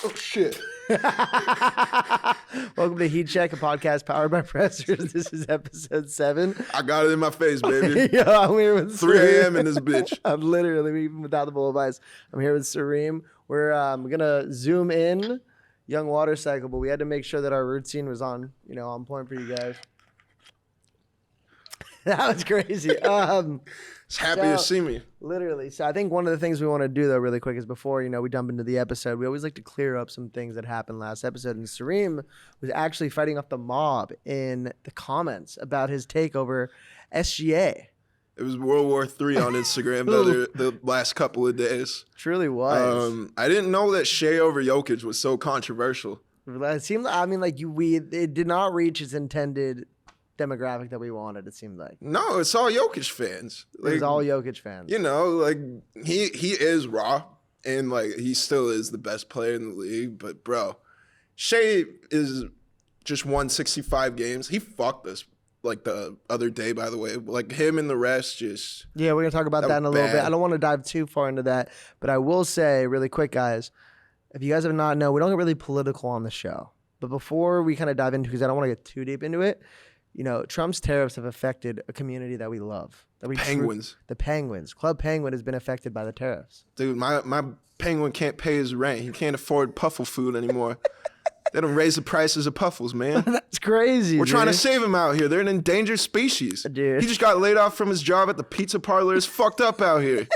Oh shit. Welcome to Heatcheck, a podcast powered by pressers. This is episode 7. I got it in my face, baby. Yeah, I'm here with 3 Sareem. a.m. in this bitch. I'm literally, even without the bowl of ice, I'm here with Sareem. We're gonna zoom in young Watercycle, but we had to make sure that our routine was on point for you guys. That was crazy. It's happy to see me. Literally. So I think one of the things we want to do, though, really quick is before, we jump into the episode, we always like to clear up some things that happened last episode. And Sareem was actually fighting off the mob in the comments about his takeover SGA. It was World War III on Instagram the last couple of days. Truly was. I didn't know that Shea over Jokic was so controversial. It seemed, it did not reach its intended demographic that we wanted, it seemed like. No, it's all Jokic fans. It was all Jokic fans. He is raw, and he still is the best player in the league. But bro, Shea is just won 65 games. He fucked us the other day, by the way. Him and the rest just... Yeah, we're going to talk about that in a little bit. I don't want to dive too far into that, but I will say really quick, guys, if you guys have not known, we don't get really political on the show. But before we kind of dive into, because I don't want to get too deep into it, Trump's tariffs have affected a community that we love. Penguins. The Penguins. Club Penguin has been affected by the tariffs. Dude, my penguin can't pay his rent. He can't afford puffle food anymore. They don't raise the prices of puffles, man. That's crazy. We're trying to save him out here. They're an endangered species. Dude. He just got laid off from his job at the pizza parlor. It's fucked up out here.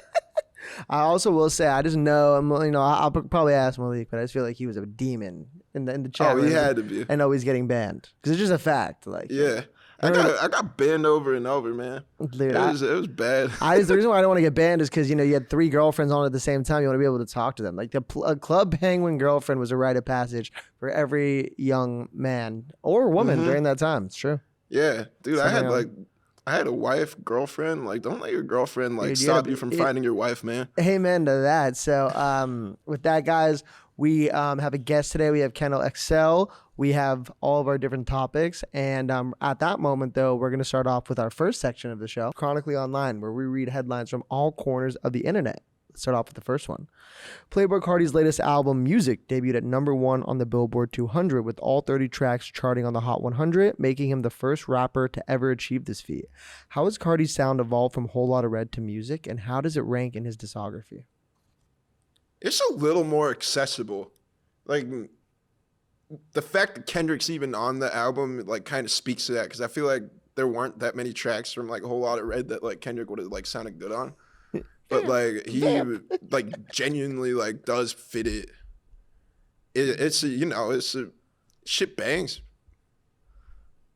I also will say, I just know, I'll probably ask Malik, but I just feel like he was a demon in the chat. Oh, he had to be. I know he's getting banned because it's just a fact. Yeah. I got banned over and over, man. Dude, it was bad. The reason why I don't want to get banned is because you had 3 girlfriends on at the same time. You want to be able to talk to them. A Club Penguin girlfriend was a rite of passage for every young man or woman during that time. It's true. Yeah, dude. I had a wife, girlfriend. Don't let your girlfriend stop you from finding your wife, man. Amen to that. So with that, guys, we have a guest today. We have Kendallxcell. We have all of our different topics. And at that moment, though, we're going to start off with our first section of the show, Chronically Online, where we read headlines from all corners of the internet. Let's start off with the first one. Playboi Carti's latest album, Music, debuted at #1 on the Billboard 200, with all 30 tracks charting on the Hot 100, making him the first rapper to ever achieve this feat. How has Carti's sound evolved from Whole Lotta Red to Music, and how does it rank in his discography? It's a little more accessible. The fact that Kendrick's even on the album kind of speaks to that, because I feel like there weren't that many tracks from a Whole Lotta Red that Kendrick would have sounded good on. But he genuinely does fit it. It's shit bangs.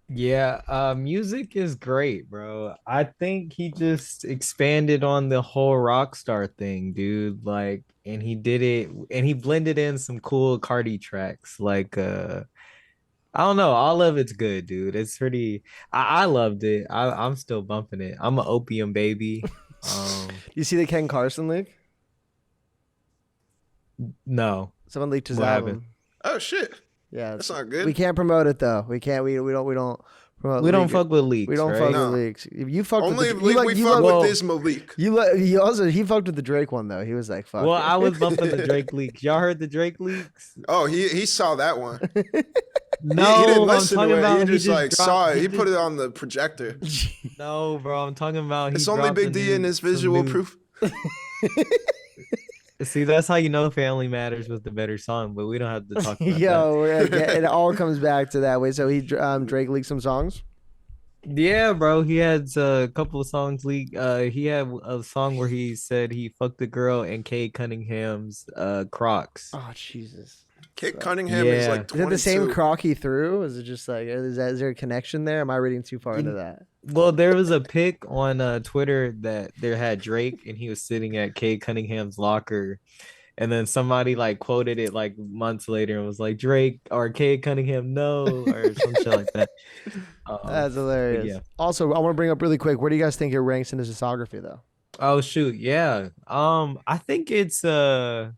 Yeah, music is great, bro. I think he just expanded on the whole rock star thing, dude. And he did it, and he blended in some cool Carti tracks. I don't know, all of it's good, dude. It's pretty. I loved it. I'm still bumping it. I'm an opium baby. You see the Ken Carson leak? No. Someone leaked his What album. happened? Oh shit. Yeah, That's not good. We can't promote it though. We can't. We don't promote. We don't fuck with leaks. We don't right? fuck No. with leaks. If you fucked Only with leak we fuck with is Malik. he fucked with the Drake one though. He was like, fuck. Well, it. I was bumping the Drake leaks. Y'all heard the Drake leaks? Oh, he saw that one. No, he didn't I'm listen talking to it. about He just saw it. He just- put it on the projector. No, bro, I'm talking about. It's only Big D and his visual proof. See, that's how you know Family Matters was the better song, but we don't have to talk about it all comes back to that way. So Drake leaked some songs. that. Yeah, bro, he had a couple of songs leaked. He had a song where he said he fucked a girl in Kay Cunningham's Crocs. Oh Jesus! Kate Cunningham is Yeah. 22. Is it the same croc he threw? Is it just is there a connection there? Am I reading too far into that? Well, there was a pic on Twitter that there had Drake and he was sitting at Kay Cunningham's locker, and then somebody quoted it months later and was like, Drake or Kay Cunningham, no, or some shit like that. That's hilarious. yeah. Also, I want to bring up really quick. Where do you guys think it ranks in his discography, though? Oh shoot, yeah. I think it's man,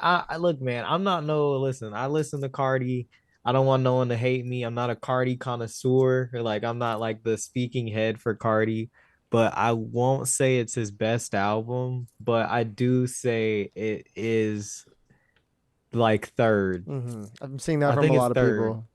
I look, man, I'm not listen, I listen to Carti. I don't want no one to hate me. I'm not a Carti connoisseur, or I'm not the speaking head for Carti, but I won't say it's his best album, but I do say it is like third. I'm seeing that I from think a it's lot of third. people.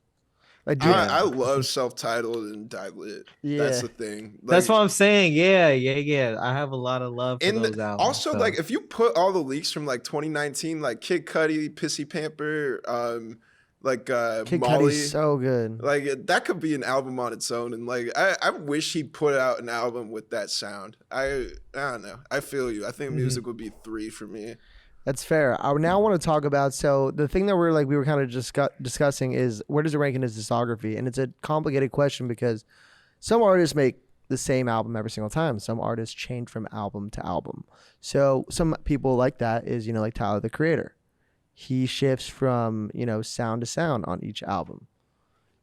Like, dude, I love self-titled and Die Lit. Yeah. That's the thing. That's Like, what I'm saying. Yeah. I have a lot of love for those albums. also, so. like, if you put all the leaks from like 2019, like Kid Cudi, Pissy Pamper, like Kid Molly, Cudi's so good. like that could be an album on its own. And like, I wish he put out an album with that sound. I don't know. I feel you. I think music would be 3 for me. That's fair. I now want to talk about, so the thing that we were kind of discussing is where does it rank in his discography? And it's a complicated question because some artists make the same album every single time. Some artists change from album to album. So some people like that is, like Tyler, the Creator. He shifts from, sound to sound on each album.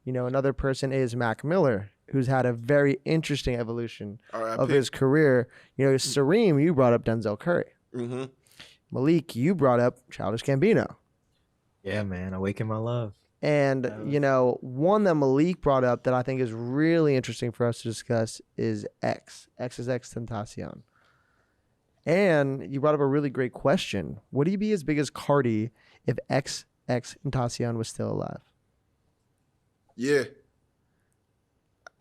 Another person is Mac Miller, who's had a very interesting evolution of his career. Sareem, you brought up Denzel Curry. Mm-hmm. Malik, you brought up Childish Gambino. Yeah, man. Awaken My Love. And, one that Malik brought up that I think is really interesting for us to discuss is X. X is Tentacion. And you brought up a really great question. Would he be as big as Carti if X Tentacion was still alive? Yeah.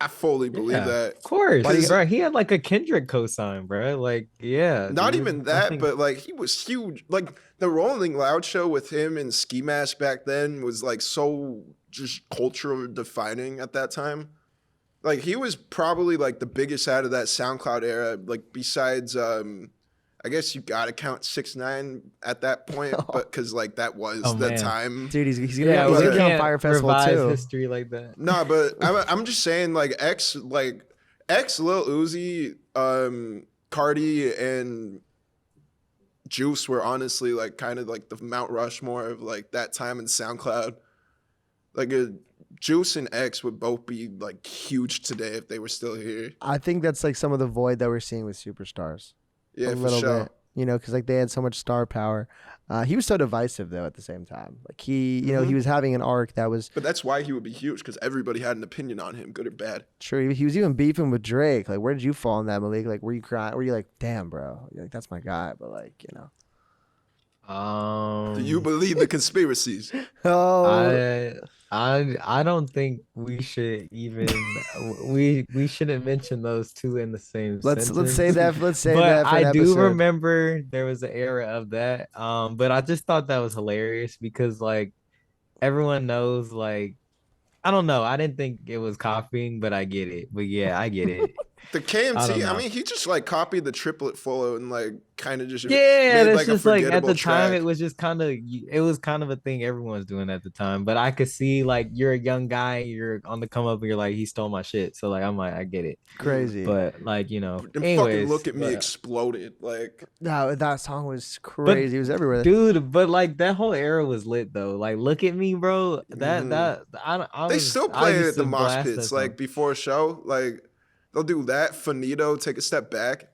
I fully believe that. Of course, bro. He had like a Kendrick cosign, bro. Like, yeah. Not even that, but like he was huge. Like the Rolling Loud show with him and Ski Mask back then was like so just cultural defining at that time. Like he was probably like the biggest out of that SoundCloud era. Like besides, I guess you gotta count 6ix9ine at that point, but because like that was the time. Dude, he's gonna be on Fire Festival too. History like that. No, but I'm just saying like X, Lil Uzi, Carti, and Juice were honestly like kind of like the Mount Rushmore of like that time in SoundCloud. Like Juice and X would both be like huge today if they were still here. I think that's like some of the void that we're seeing with superstars. Yeah, a for little sure. bit, because like they had so much star power. He was so divisive though at the same time. Like he was having an arc that was. But that's why he would be huge because everybody had an opinion on him, good or bad. True. He was even beefing with Drake. Like, where did you fall in that, Malik? Like, were you crying? Were you like, damn, bro? You're like, that's my guy. But like, Do you believe the conspiracies? Oh. I don't think we should even we shouldn't mention those two in the same sentence. Let's say that. Let's say but that. For I do episode. remember there was an era of that. But I just thought that was hilarious because like everyone knows like I don't know. I didn't think it was copying, but I get it. But yeah, I get it. The KMT, I mean, he just like copied the triplet flow and like kind of just made like that's just like at the time it was just kind of a thing everyone was doing at the time. But I could see like you're a young guy, you're on the come up, and you're like he stole my shit. So like I'm like I get it, crazy. But like anyways, fucking Look at Me exploded like. No, that song was crazy. It was everywhere, dude. But like that whole era was lit though. Like Look at Me, bro. They still play it at the mosh pits like before a show like. They'll do that. Finito, Take a Step Back.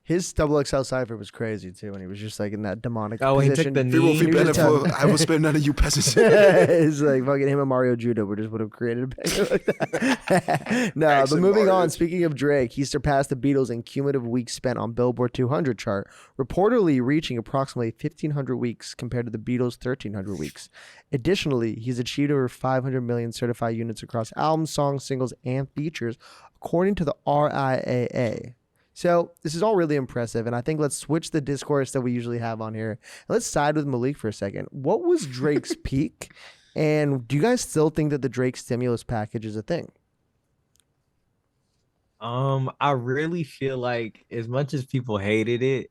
His XXL cipher was crazy too when he was just like in that demonic position. He took the knee. I will spare none of you peasants. It's like fucking him and Mario Judo would have created a bang like that. No, but moving on. Speaking of Drake, he surpassed the Beatles in cumulative weeks spent on Billboard 200 chart, reportedly reaching approximately 1,500 weeks compared to the Beatles' 1,300 weeks. Additionally, he's achieved over 500 million certified units across albums, songs, singles, and features, according to the RIAA. So this is all really impressive, and I think let's switch the discourse that we usually have on here. Let's side with Malik for a second. What was Drake's peak, and do you guys still think that the Drake stimulus package is a thing? I really feel like as much as people hated it,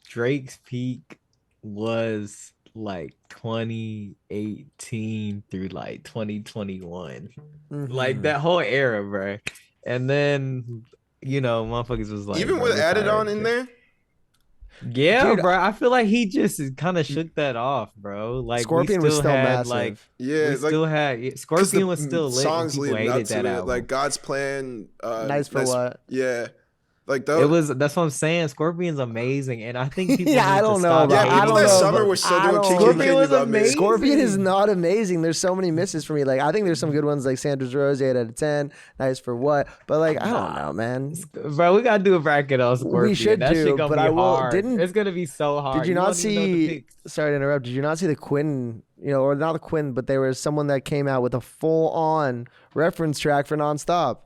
Drake's peak was like 2018 through like 2021. Like that whole era, bro. And then motherfuckers was like even with Added On in there. Yeah, dude, bro. I feel like he just kind of shook that off, bro. Like Scorpion was still massive. Like still Scorpion was still lit. Songs leading up to it, like God's Plan. Nice for What? Yeah. Like those, that's what I'm saying. Scorpion's amazing, and I think people. I don't know. People that summer were still doing Scorpion was amazing. Scorpion is not amazing. There's so many misses for me. Like I think there's some good ones, like Sandra's Rose, 8 out of 10. Nice for What? But like I don't know, man. Bro, we gotta do a bracket on Scorpion. We should that do, shit but I will. It's gonna be so hard. Did you not see? Sorry to interrupt. Did you not see the Quinn or not the Quinn, but there was someone that came out with a full-on reference track for Nonstop.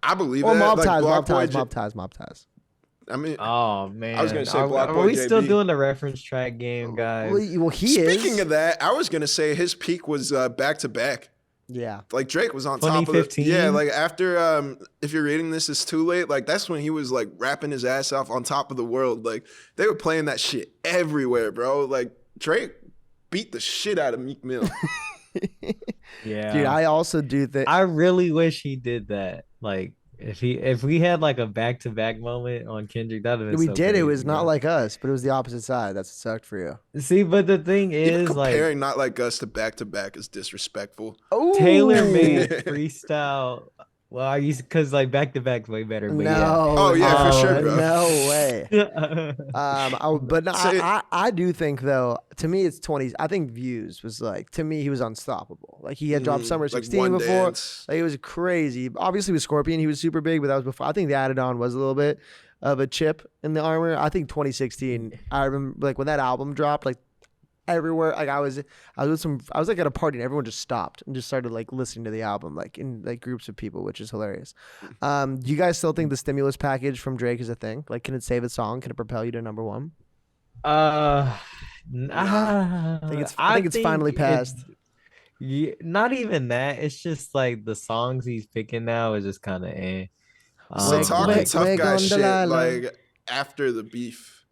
I believe Or that. Mob Like, Ties, Block Mob Boy Ties, J- Mob Ties, Mob Ties. I mean, Oh man, I was gonna say Block are Boy we still JB. doing the reference track game, guys? Well, he is. speaking of that, I was gonna say his peak was back to back. Yeah. Like Drake was on top of it. 2015? Yeah, like after if you're reading this, it's too late. Like that's when he was like rapping his ass off on top of the world. Like they were playing that shit everywhere, bro. Like Drake beat the shit out of Meek Mill. Yeah, Dude, I also do think. I really wish he did that. Like if we had like a back to back moment on Kendrick, that'd have been We so did. It crazy, was not bro. like us, but it was the opposite side. That's what sucked for you. See, but the thing Even is, like, comparing Not Like Us to back is disrespectful. Oh, Taylor made freestyle. Well, I used because like back to back's way better. But No. Oh, yeah, for sure, bro. No way. yeah. But no, So- I do think though. To me, it's 20s. I think Views was like, to me, he was unstoppable. Like he had dropped Summer like 16 One before. Dance. Like it was crazy. Obviously with Scorpion, he was super big, but that was before. I think the Added On was a little bit of a chip in the armor. I think 2016. I remember like when that album dropped, like everywhere. Like I was like at a party and everyone just stopped and just started like listening to the album, like in like groups of people, which is hilarious. Do you guys still think the stimulus package from Drake is a thing? Like, can it save a song? Can it propel you to number one? I I think it's finally passed. Yeah, not even that. It's just like the songs he's picking now is just kind of eh. So talking Wig, tough wig guy on shit, Delilah. like after the beef.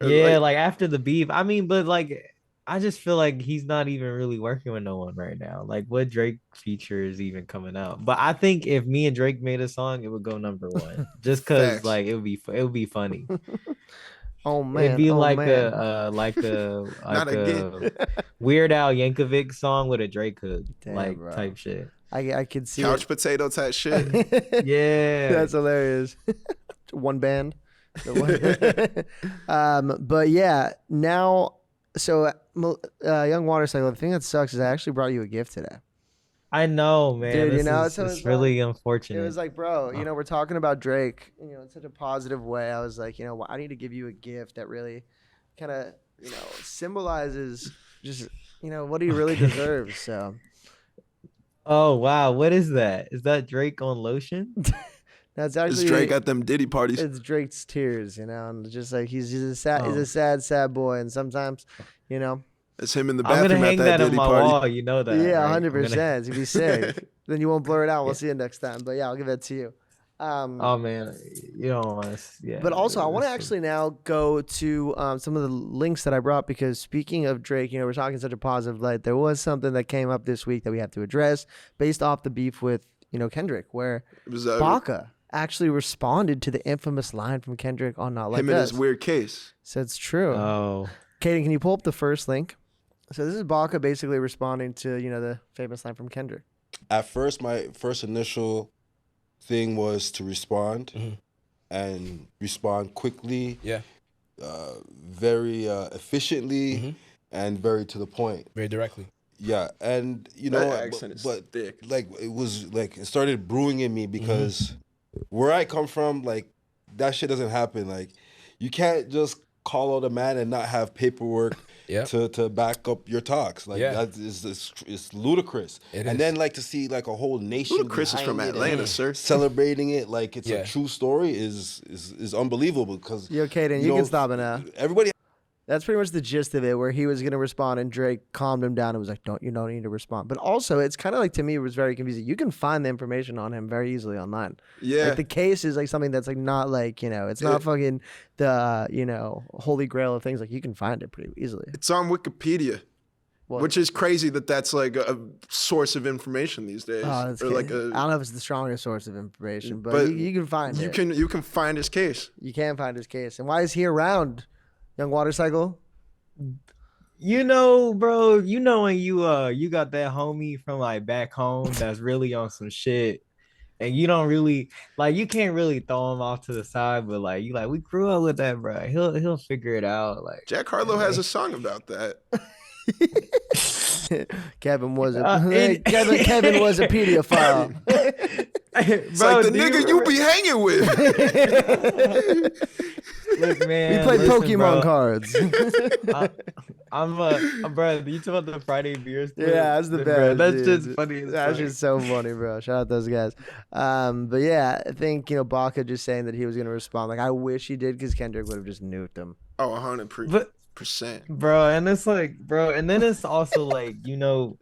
Or, Yeah, like after the beef. I mean, but like I just feel like he's not even really working with no one right now. Like what Drake feature is even coming out. But I think if me and Drake made a song, it would go number one. Just cause Facts. like it would be funny. Oh man, It'd be oh, like man. like a Not again. Weird Al Yankovic song with a Drake hook, Damn, like bro. type shit. I could see Couch it. potato type shit. Yeah. That's hilarious. One band. The one- but yeah, now so Young Watercycle. The thing that sucks is I actually brought you a gift today. I know, man. Dude, you This know, is, so it's it's really It unfortunate. was like, bro, we're talking about Drake, in such a positive way. I was like, I need to give you a gift that really kind of, symbolizes just, what he really deserves. So Oh wow, what is that? Is that Drake on lotion? that's It's actually Drake at them Diddy parties. it's Drake's tears, and just like he's a Oh. sad boy, and sometimes, It's him in the I'm gonna bathroom at hang that that on Diddy my party. wall. You know that. yeah, right? 100%. It's gonna be sick. Then you won't blur it out. We'll Yeah. see you next time. But yeah, I'll give that to you. Oh man, you don't want to. Yeah. But also, I want to that's- actually now go to some of the links that I brought because speaking of Drake, we're talking such a positive light. There was something that came up this week that we have to address based off the beef with Kendrick, where It was Baka actually responded to the infamous line from Kendrick on Not Like him in Us. his weird case. So it's true. Oh. Kaden, can you pull up the first link? So this is Baka basically responding to the famous line from Kendrick. At first, my first initial thing was to respond and respond quickly, Yeah. very efficiently, Mhm. and very to the point. Very directly. Yeah, and That accent is thick. like it was like it started brewing in me because where I come from, like that shit doesn't happen. Like you can't just call out a man and not have paperwork Yeah. to back up your talks. Like Yeah. that is it's ludicrous. It and is. then like to see like a whole nation Ludacris is from behind it Atlanta, and sir. celebrating it like it's Yeah. a true story is unbelievable because Yo, Kaden, you know, can stop it now. everybody That's pretty much the gist of it, where he was going to respond and Drake calmed him down and was like, you don't need to respond. But also, it's kind of like, to me, it was very confusing. You can find the information on him very easily online. Yeah. Like the case is like something that's like not like, it's not fucking the, holy grail of things. Like you can find it pretty easily. It's on Wikipedia, Well, which is crazy that's like a source of information these days. oh, that's or like I don't know if it's the strongest source of information, but, you can find you it. can find his case. You can find his case. And why is he around, Young Watercycle? Bro, when you got that homie from like back home that's really on some shit, and you don't really you can't really throw him off to the side, but like we grew up with that, bro. He'll figure it out. Like Jack Harlow has a song about that. Kevin was a and- Kevin was a pedophile. It's like the nigga you be hanging with. Look, man. We played listen, Pokemon bro. cards. bro. You talking about the Friday beers? Yeah, that's the best. Bro, that's dude. just funny. That's just so funny, bro. Shout out those guys. But yeah, I think Baka just saying that he was gonna respond. Like I wish he did because Kendrick would have just nuked him. Oh, 100%. Bro, and it's like, bro, and then it's also like, no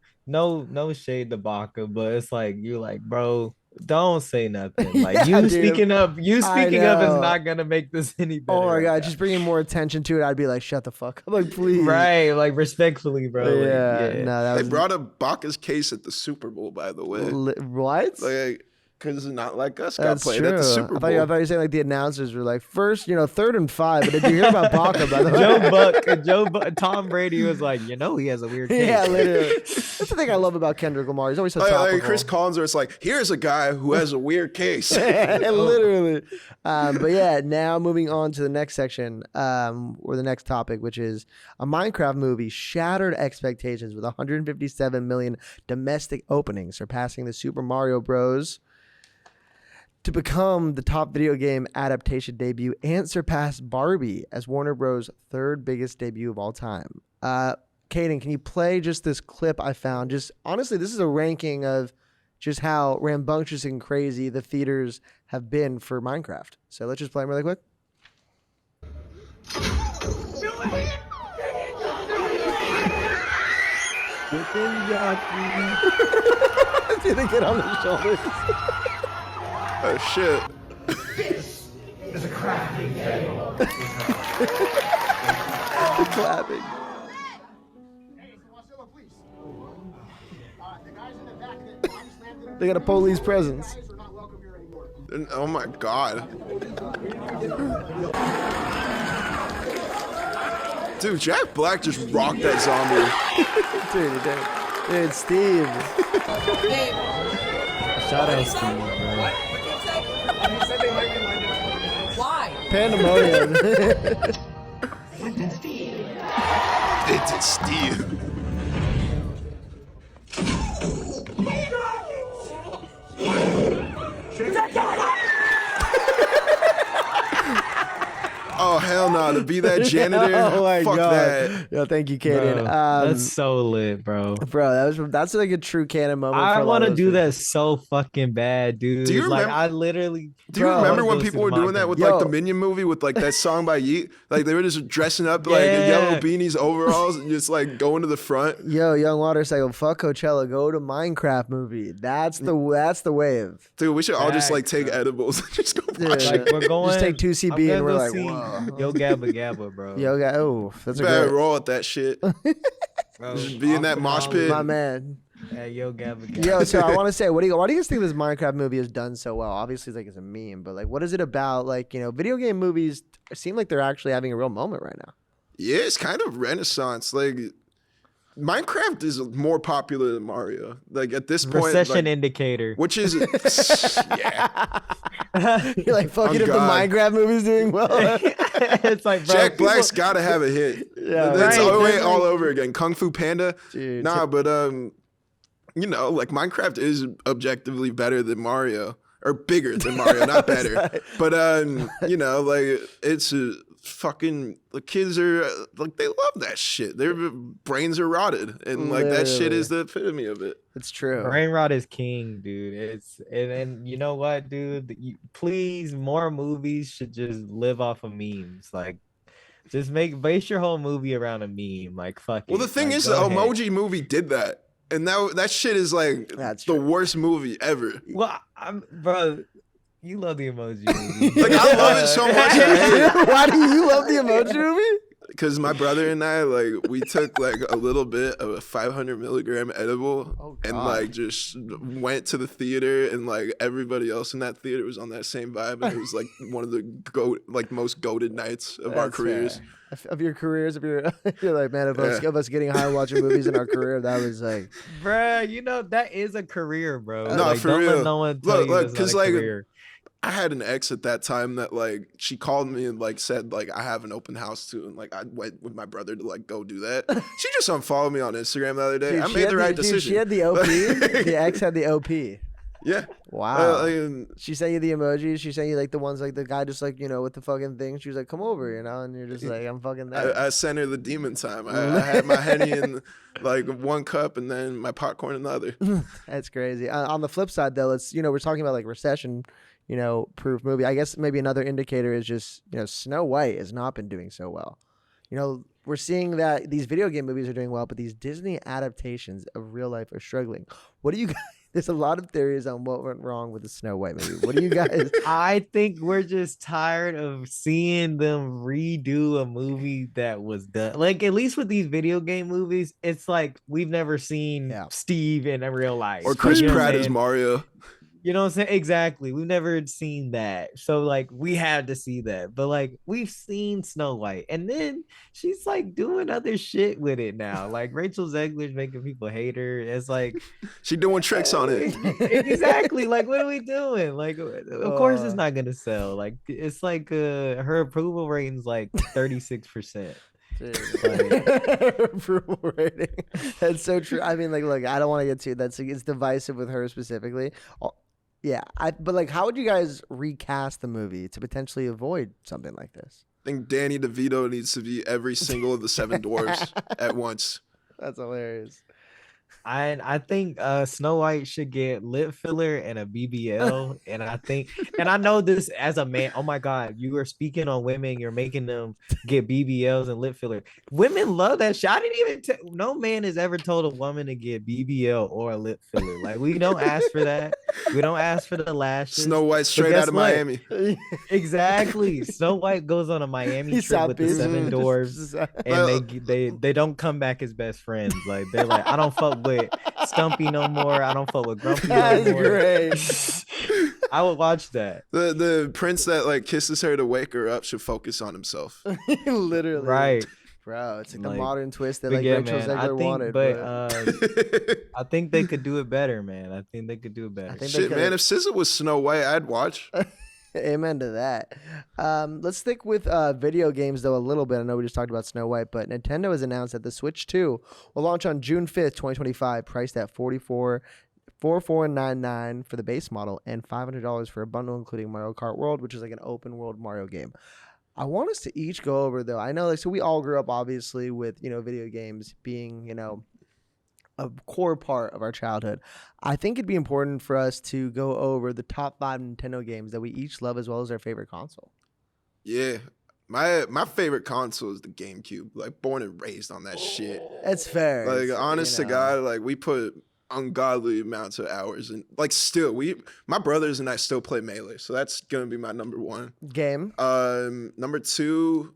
shade to Baka, but it's like you're like, bro, don't say nothing. Like Yeah, you dude. speaking up is know. not gonna make this any better. Oh my right god, now. just bringing more attention to it. I'd be like, shut the fuck up, like please. Right, like respectfully, bro. Yeah, Like, no, that They was brought up Baka's case at the Super Bowl, by the way. What? Like, because not like us got That's played true. at the Super Bowl. I thought you were saying like the announcers were like first, 3rd and 5. But did you hear about Baka? By the way, Tom Brady was like, he has a weird case. yeah, literally. That's the thing I love about Kendrick Lamar. He's always so topical. Like Chris Collinsworth, it's like, here's a guy who has a weird case. Literally. But yeah, now moving on to the next section, or the next topic, which is a Minecraft movie shattered expectations with 157 million domestic openings, surpassing the Super Mario Bros. To become the top video game adaptation debut and surpass Barbie as Warner Bros. 3rd biggest debut of all time. Caden, can you play just this clip I found? Just honestly, this is a ranking of just how rambunctious and crazy the theaters have been for Minecraft. So let's just play them really quick. See they get on the shoulders. Oh, shit. This is a crafting table. Clapping. They got a police presence. Oh, my God. Dude, Jack Black just rocked that zombie. Dude, Steve. Shout out Steve, bro. Why? Pandemonium. It's Steve. Oh, hell no. To be that janitor? Oh my Fuck god. that. Yo, thank you, Bro, Kaden. that's so lit, bro. Bro, that's like a true canon moment. I want to do that so fucking bad, dude. Do you like remember- I literally. Do you Bro, I remember wanna when go people see were the doing that with Yo. like the Minion movie with like that song by Yeet? Like they were just dressing up like in Yeah. yellow beanies, overalls, and just like going to the front. Yo, Young Watercycle, fuck Coachella, go to Minecraft movie. That's the wave. Dude, we should all just like Facts, take bro. edibles and just go Dude, watch it. Like we're going. Just take 2CB I'm gonna and we're go like, see whoa. Yo Gabba Gabba, bro. Yo, guy, oh, that's a Better great. roll at that shit. Bro, Just be in that mosh pit. My man. Yeah, Yo Gabba Gabba. Yo, so I want to say, why do you guys think this Minecraft movie has done so well? Obviously, it's a meme, but like, what is it about? Like, video game movies seem like they're actually having a real moment right now. Yeah, it's kind of renaissance. Like Minecraft is more popular than Mario. Like at this point, Recession like, indicator. which is yeah. You're like, fuck Oh, it if the God. Minecraft movie's doing well. It's like, bro, Jack people- Black's got to have a hit. Yeah, It's right. all over again. Kung Fu Panda. Dude, Nah, but like Minecraft is objectively better than Mario, or bigger than Mario, not better. But like it's fucking the kids are like they love that shit. Their brains are rotted, and like that shit is the epitome of it. It's true. Brain rot is king, dude. And you know what, dude? Please, more movies should just live off of memes. Like, just base your whole movie around a meme. Like, fuck. Well, the thing is, the Emoji Movie did that, and that shit is like That's the true. worst movie ever. Well, bro, you love the Emoji Movie. Like I love it so much. I hate it. Why do you love the Emoji Movie? Because my brother and I, like, we took like a little bit of a 500 milligram edible and God. like just went to the theater, and like everybody else in that theater was on that same vibe, and it was like one of the most goated nights of our That's careers. fair. Of your careers, you're like, man, of us getting high watching movies in our career, that was like, Bruh, that is a career, bro. No, Like, for don't let real. no one tell Look, you that's not 'cause, a like, career. I had an ex at that time that like she called me and like said like I have an open house too, and like I went with my brother to like go do that. She just unfollowed me on Instagram the other day. dude, I she made had the right dude, decision. she had the OP. The ex had the OP. Yeah. Wow. Like, She sent you the emojis. She sent you like the ones like the guy just like with the fucking thing. She was like, "Come over," and you're just like, "I'm fucking there." I sent her the demon time. I had my Henny in like one cup and then my popcorn in the other. That's crazy. On the flip side, though, let's we're talking about like recession, proof movie. I guess maybe another indicator is just Snow White has not been doing so well. We're seeing that these video game movies are doing well, but these Disney adaptations of real life are struggling. What do you guys? There's a lot of theories on what went wrong with the Snow White movie. What do you guys? I think we're just tired of seeing them redo a movie that was done. Like, at least with these video game movies, it's like we've never seen Steve in a real life. Or Chris You know Pratt as Mario. You know what I'm saying? Exactly. We've never seen that. So like we had to see that. But like we've seen Snow White. And then she's like doing other shit with it now. Like Rachel Zegler's making people hate her. It's like she doing tricks on it. Exactly. Like what are we doing? Like of course it's not gonna sell. Like it's like her approval rating's like 36%. Approval rating. That's so true. I mean, like, look, I don't want to get too. It's divisive with her specifically. Yeah, but like, how would you guys recast the movie to potentially avoid something like this? I think Danny DeVito needs to be every single of the 7 dwarfs at once. That's hilarious. I think Snow White should get lip filler and a BBL, and I know this as a man. Oh my God, you are speaking on women. You're making them get BBLs and lip filler. Women love that shit. I didn't even. No man has ever told a woman to get BBL or a lip filler. Like we don't ask for that. We don't ask for the lashes. Snow White straight out of Miami. Exactly. Snow White goes on a Miami trip with the 7 dwarves, and they don't come back as best friends. Like they're like, I don't fuck with Stumpy no more. I don't fuck with Grumpy no more. Great. I would watch that. The prince that like kisses her to wake her up should focus on himself. Literally. Right. Bro, it's like the modern twist that like Rachel man, Zegler wanted. But I think they could do it better, man. I think they could do it better. Shit, man, if SZA was Snow White, I'd watch. Amen to that. Let's stick with video games, though, a little bit. I know we just talked about Snow White, but Nintendo has announced that the Switch 2 will launch on June 5th, 2025, priced at $44.99 for the base model and $500 for a bundle, including Mario Kart World, which is like an open world Mario game. I want us to each go over, though. I know, like, so we all grew up, obviously, with, video games being, a core part of our childhood. I think it'd be important for us to go over the top 5 Nintendo games that we each love as well as our favorite console. Yeah. My favorite console is the GameCube. Like, born and raised on that shit. That's fair. Like, honest to God, like, we put ungodly amounts of hours and like still my brothers and I still play Melee, so that's gonna be my number 1 game. Number 2,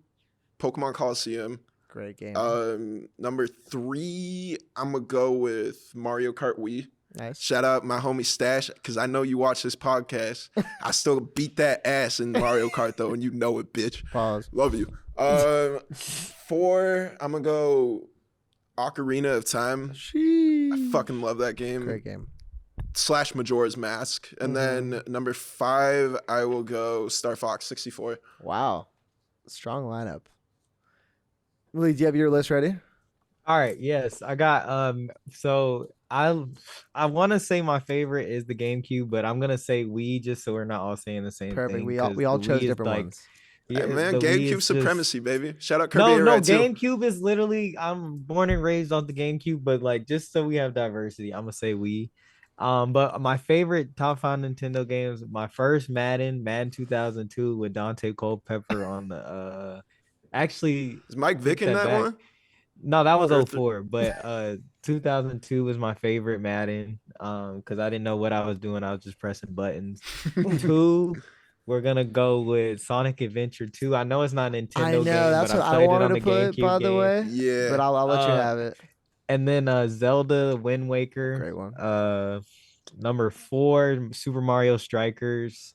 Pokemon Coliseum. Great game. Number 3, I'm gonna go with Mario Kart Wii. Nice. Shout out my homie Stash, because I know you watch this podcast. I still beat that ass in Mario Kart though, and you know it, bitch. Pause. Love you. 4, I'm gonna go Ocarina of Time. I fucking love that game. Great game. / Majora's Mask. And then number 5, I will go Star Fox 64. Wow. Strong lineup. Willie, do you have your list ready? All right, yes. I got so I want to say my favorite is the GameCube, but I'm gonna say Wii just so we're not all saying the same Perfect. thing. We all chose different ones. Yeah, man, GameCube supremacy, baby. Shout out No, Kirby. GameCube is literally, I'm born and raised on the GameCube, but like just so we have diversity, I'm gonna say Wii. But my favorite top 5 Nintendo games, my first Madden 2002 with Dante Culpepper on the actually is Mike Vick in that one? No, that was 04, but 2002 was my favorite Madden because I didn't know what I was doing. I was just pressing buttons. 2, we're gonna go with Sonic Adventure 2. I know it's not a Nintendo game. I know, that's what I wanted to put, by the way. Yeah, but I'll let you have it. And then Zelda Wind Waker. Great one. Number 4, Super Mario Strikers.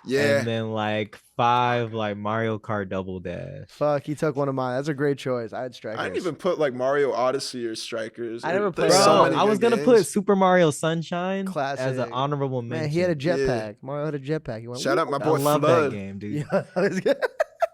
Yeah. And then like 5, like Mario Kart Double Dash. Fuck, he took one of mine. That's a great choice. I had Strikers. I didn't even put like Mario Odyssey or Strikers. I never played. Bro, I was gonna put Super Mario Sunshine Classic as an honorable mention. Man, he had a jetpack. Mario had a jetpack. Shout out my boy I love Flood. that game, dude. Yeah,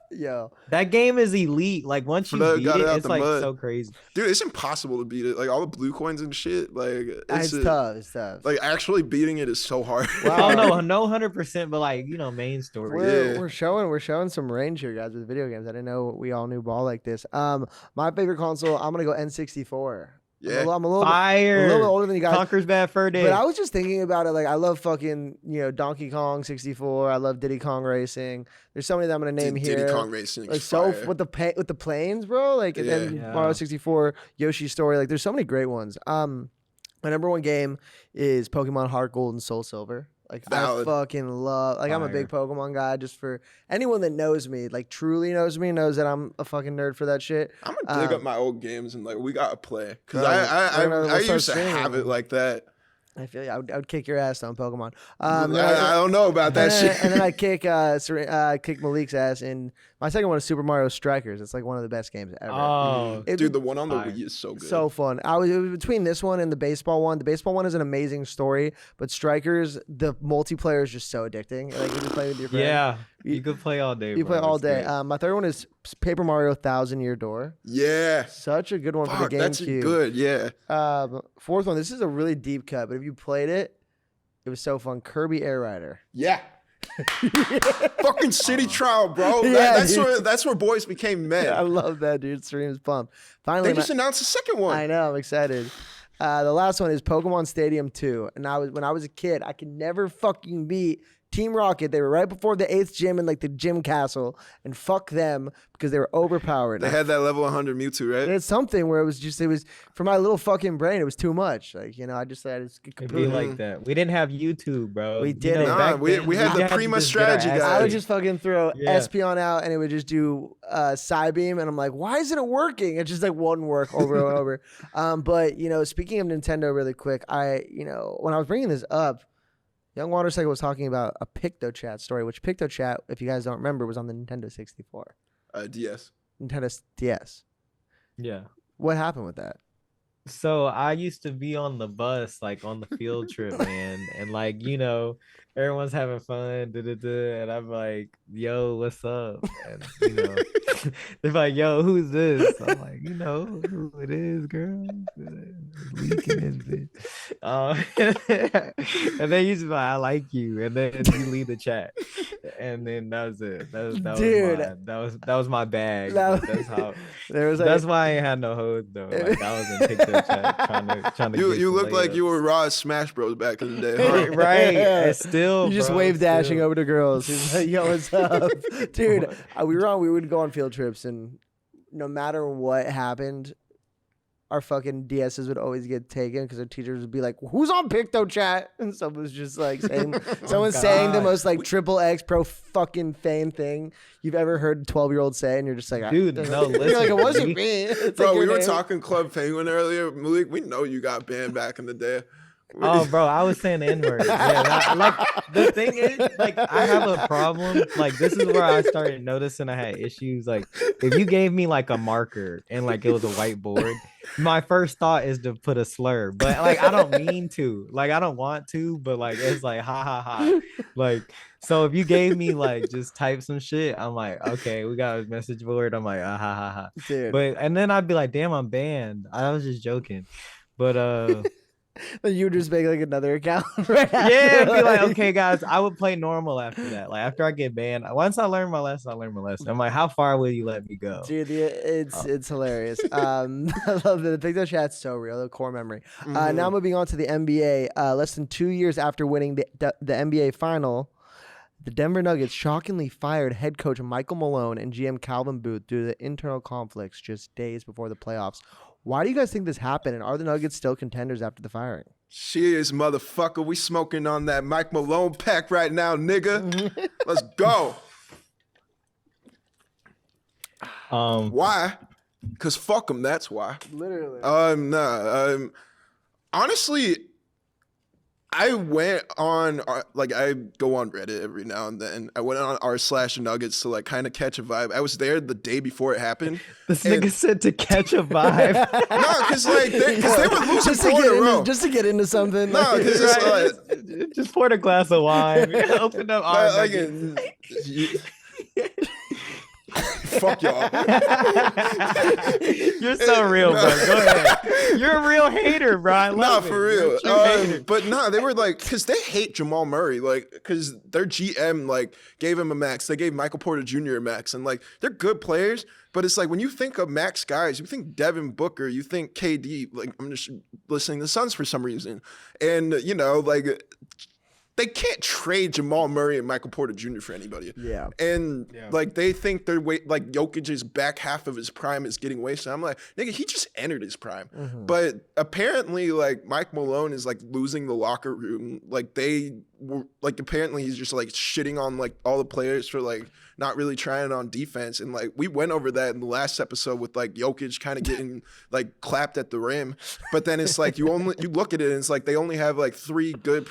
Yo, That game is elite. Like once you Flood beat got it, it out it's the like mud. so crazy. Dude, it's impossible to beat it. Like all the blue coins and shit. Like it's tough. It's tough. Like actually beating it is so hard. Oh no, 100%. But like main story. We're showing some range here, guys, with video games. I didn't know we all knew ball like this. My favorite console, I'm gonna go N64. Yeah. I'm a little Fire. bit older than you guys. Conker's Bad Fur Day. But I was just thinking about it. Like I love fucking Donkey Kong 64. I love Diddy Kong Racing. There's so many that I'm gonna name here. Diddy Kong Racing. Like so with the planes, bro. Like and then Mario 64, Yoshi's Story. Like there's so many great ones. My number one game is Pokemon Heart Gold and Soul Silver. Like Valid. I fucking love. Like I'm a big Pokemon guy. Just for anyone that knows me, like truly knows me, knows that I'm a fucking nerd for that shit. I'm gonna dig up my old games and like we gotta play because we'll I start used to streaming. have it like that. I feel you. I would kick your ass on Pokemon. I don't know about that shit. And then I kick kick Malik's ass in my second one is Super Mario Strikers. It's like one of the best games ever. Oh, dude, the one on the Wii is so good. So fun. It was between this one and the baseball one. The baseball one is an amazing story, but Strikers, the multiplayer is just so addicting. Like you just play with your friends. yeah. You could play all day. You bro. play all It's day. great. My third one is Paper Mario Thousand Year Door. Yeah. Such a good one for the GameCube. That's good. Yeah. Fourth one. This is a really deep cut, but if you played it, it was so fun. Kirby Air Rider. Yeah. Fucking City Trial, bro. Yeah, That's where boys became men. I love that, dude. Sareem's pumped. Finally, They just announced the second one. I know. I'm excited. The last one is Pokemon Stadium 2. And when I was a kid, I could never fucking beat Team Rocket. They were right before the 8th gym in like the gym castle. And fuck them because they were overpowered. They had that level 100 Mewtwo, right? It's something where it was for my little fucking brain, it was too much. Like, I just It'd be completely like that. We didn't have YouTube, bro. We didn't. Nah, back we then, had the had to Prima just get our strategy ass guy. I would kicked. just fucking throw Yeah. Espeon out and it would just do Psybeam and I'm like, why isn't it working? It just like wouldn't work over and over. But speaking of Nintendo really quick, when I was bringing this up, Young Watercycle was talking about a PictoChat story, which PictoChat, if you guys don't remember, was on the Nintendo 64. DS. Nintendo DS. Yeah. What happened with that? So I used to be on the bus, like on the field trip, man, and like everyone's having fun, and I'm like, "Yo, what's up?" And they're like, "Yo, who's this?" I'm like, "You know who it is, girl." Leaking this bitch. And then you just like, "I like you," and then you leave the chat, and then that was it. That was my bag. That's how. That's why I ain't had no hoes though. Like I was in TikTok chat trying to. You look like you were Raw Smash Bros back in the day, huh? Right. It's still You just wave dashing over to girls. He's like, yo, what's up? Dude, we would go on field trips and no matter what happened, our fucking DSs would always get taken because our teachers would be like, who's on PictoChat? And someone's just like saying, saying the most like triple X pro fucking fame thing you've ever heard a 12-year-old say. And you're just like, dude, no, listen. You're like, it wasn't me. It's Bro, like we were name. talking Club Penguin earlier. Malik, we know you got banned back in the day. Oh, bro, I was saying the N-word. Yeah, like the thing is, like, I have a problem. Like, this is where I started noticing I had issues. Like, if you gave me like a marker and like it was a whiteboard, my first thought is to put a slur. But like, I don't mean to. Like, I don't want to. But like, it's like ha ha ha. Like, so if you gave me like just type some shit, I'm like, okay, we got a message board. I'm like, ha ha ha. Dude. But and then I'd be like, damn, I'm banned. I was just joking. But Then you would just make like another account, right? yeah, be like, okay, guys, I would play normal after that. Like after I get banned, once I learn my lesson, I learn my lesson. I'm like, how far will you let me go? Dude, it's hilarious. I love that the PictoChat's so real, the core memory. Now moving on to the NBA. Less than 2 years after winning the NBA final, the Denver Nuggets shockingly fired head coach Michael Malone and GM Calvin Booth due to the internal conflicts just days before the playoffs. Why do you guys think this happened? And are the Nuggets still contenders after the firing? Cheers, motherfucker. We smoking on that Mike Malone pack right now, nigga. Let's go. Why? Because fuck them, that's why. Literally. Honestly, I went on, I go on Reddit every now and then. I went on r/Nuggets to kind of catch a vibe. I was there the day before it happened. This nigga said to catch a vibe. No, because they were losing 4 in a row. Just to get into something. No, because it's just poured a glass of wine. Opened up our fuck y'all. You're so real, bro. Go ahead. You're a real hater, bro. I love it. For real. You're a true hater. But they were like, because they hate Jamal Murray, like, because their GM like gave him a max. They gave Michael Porter Jr. a max, and like they're good players. But it's like when you think of max guys, you think Devin Booker, you think KD. Like I'm just listening to the Suns for some reason, and like. They can't trade Jamal Murray and Michael Porter Jr. for anybody. Yeah. And like they think they're like Jokic's back half of his prime is getting wasted. I'm like, nigga, he just entered his prime. Mm-hmm. But apparently like Mike Malone is like losing the locker room. Like they were like apparently he's just like shitting on like all the players for like not really trying on defense. And like we went over that in the last episode with like Jokic kind of getting like clapped at the rim. But then it's like you look at it and it's like they only have like 3 good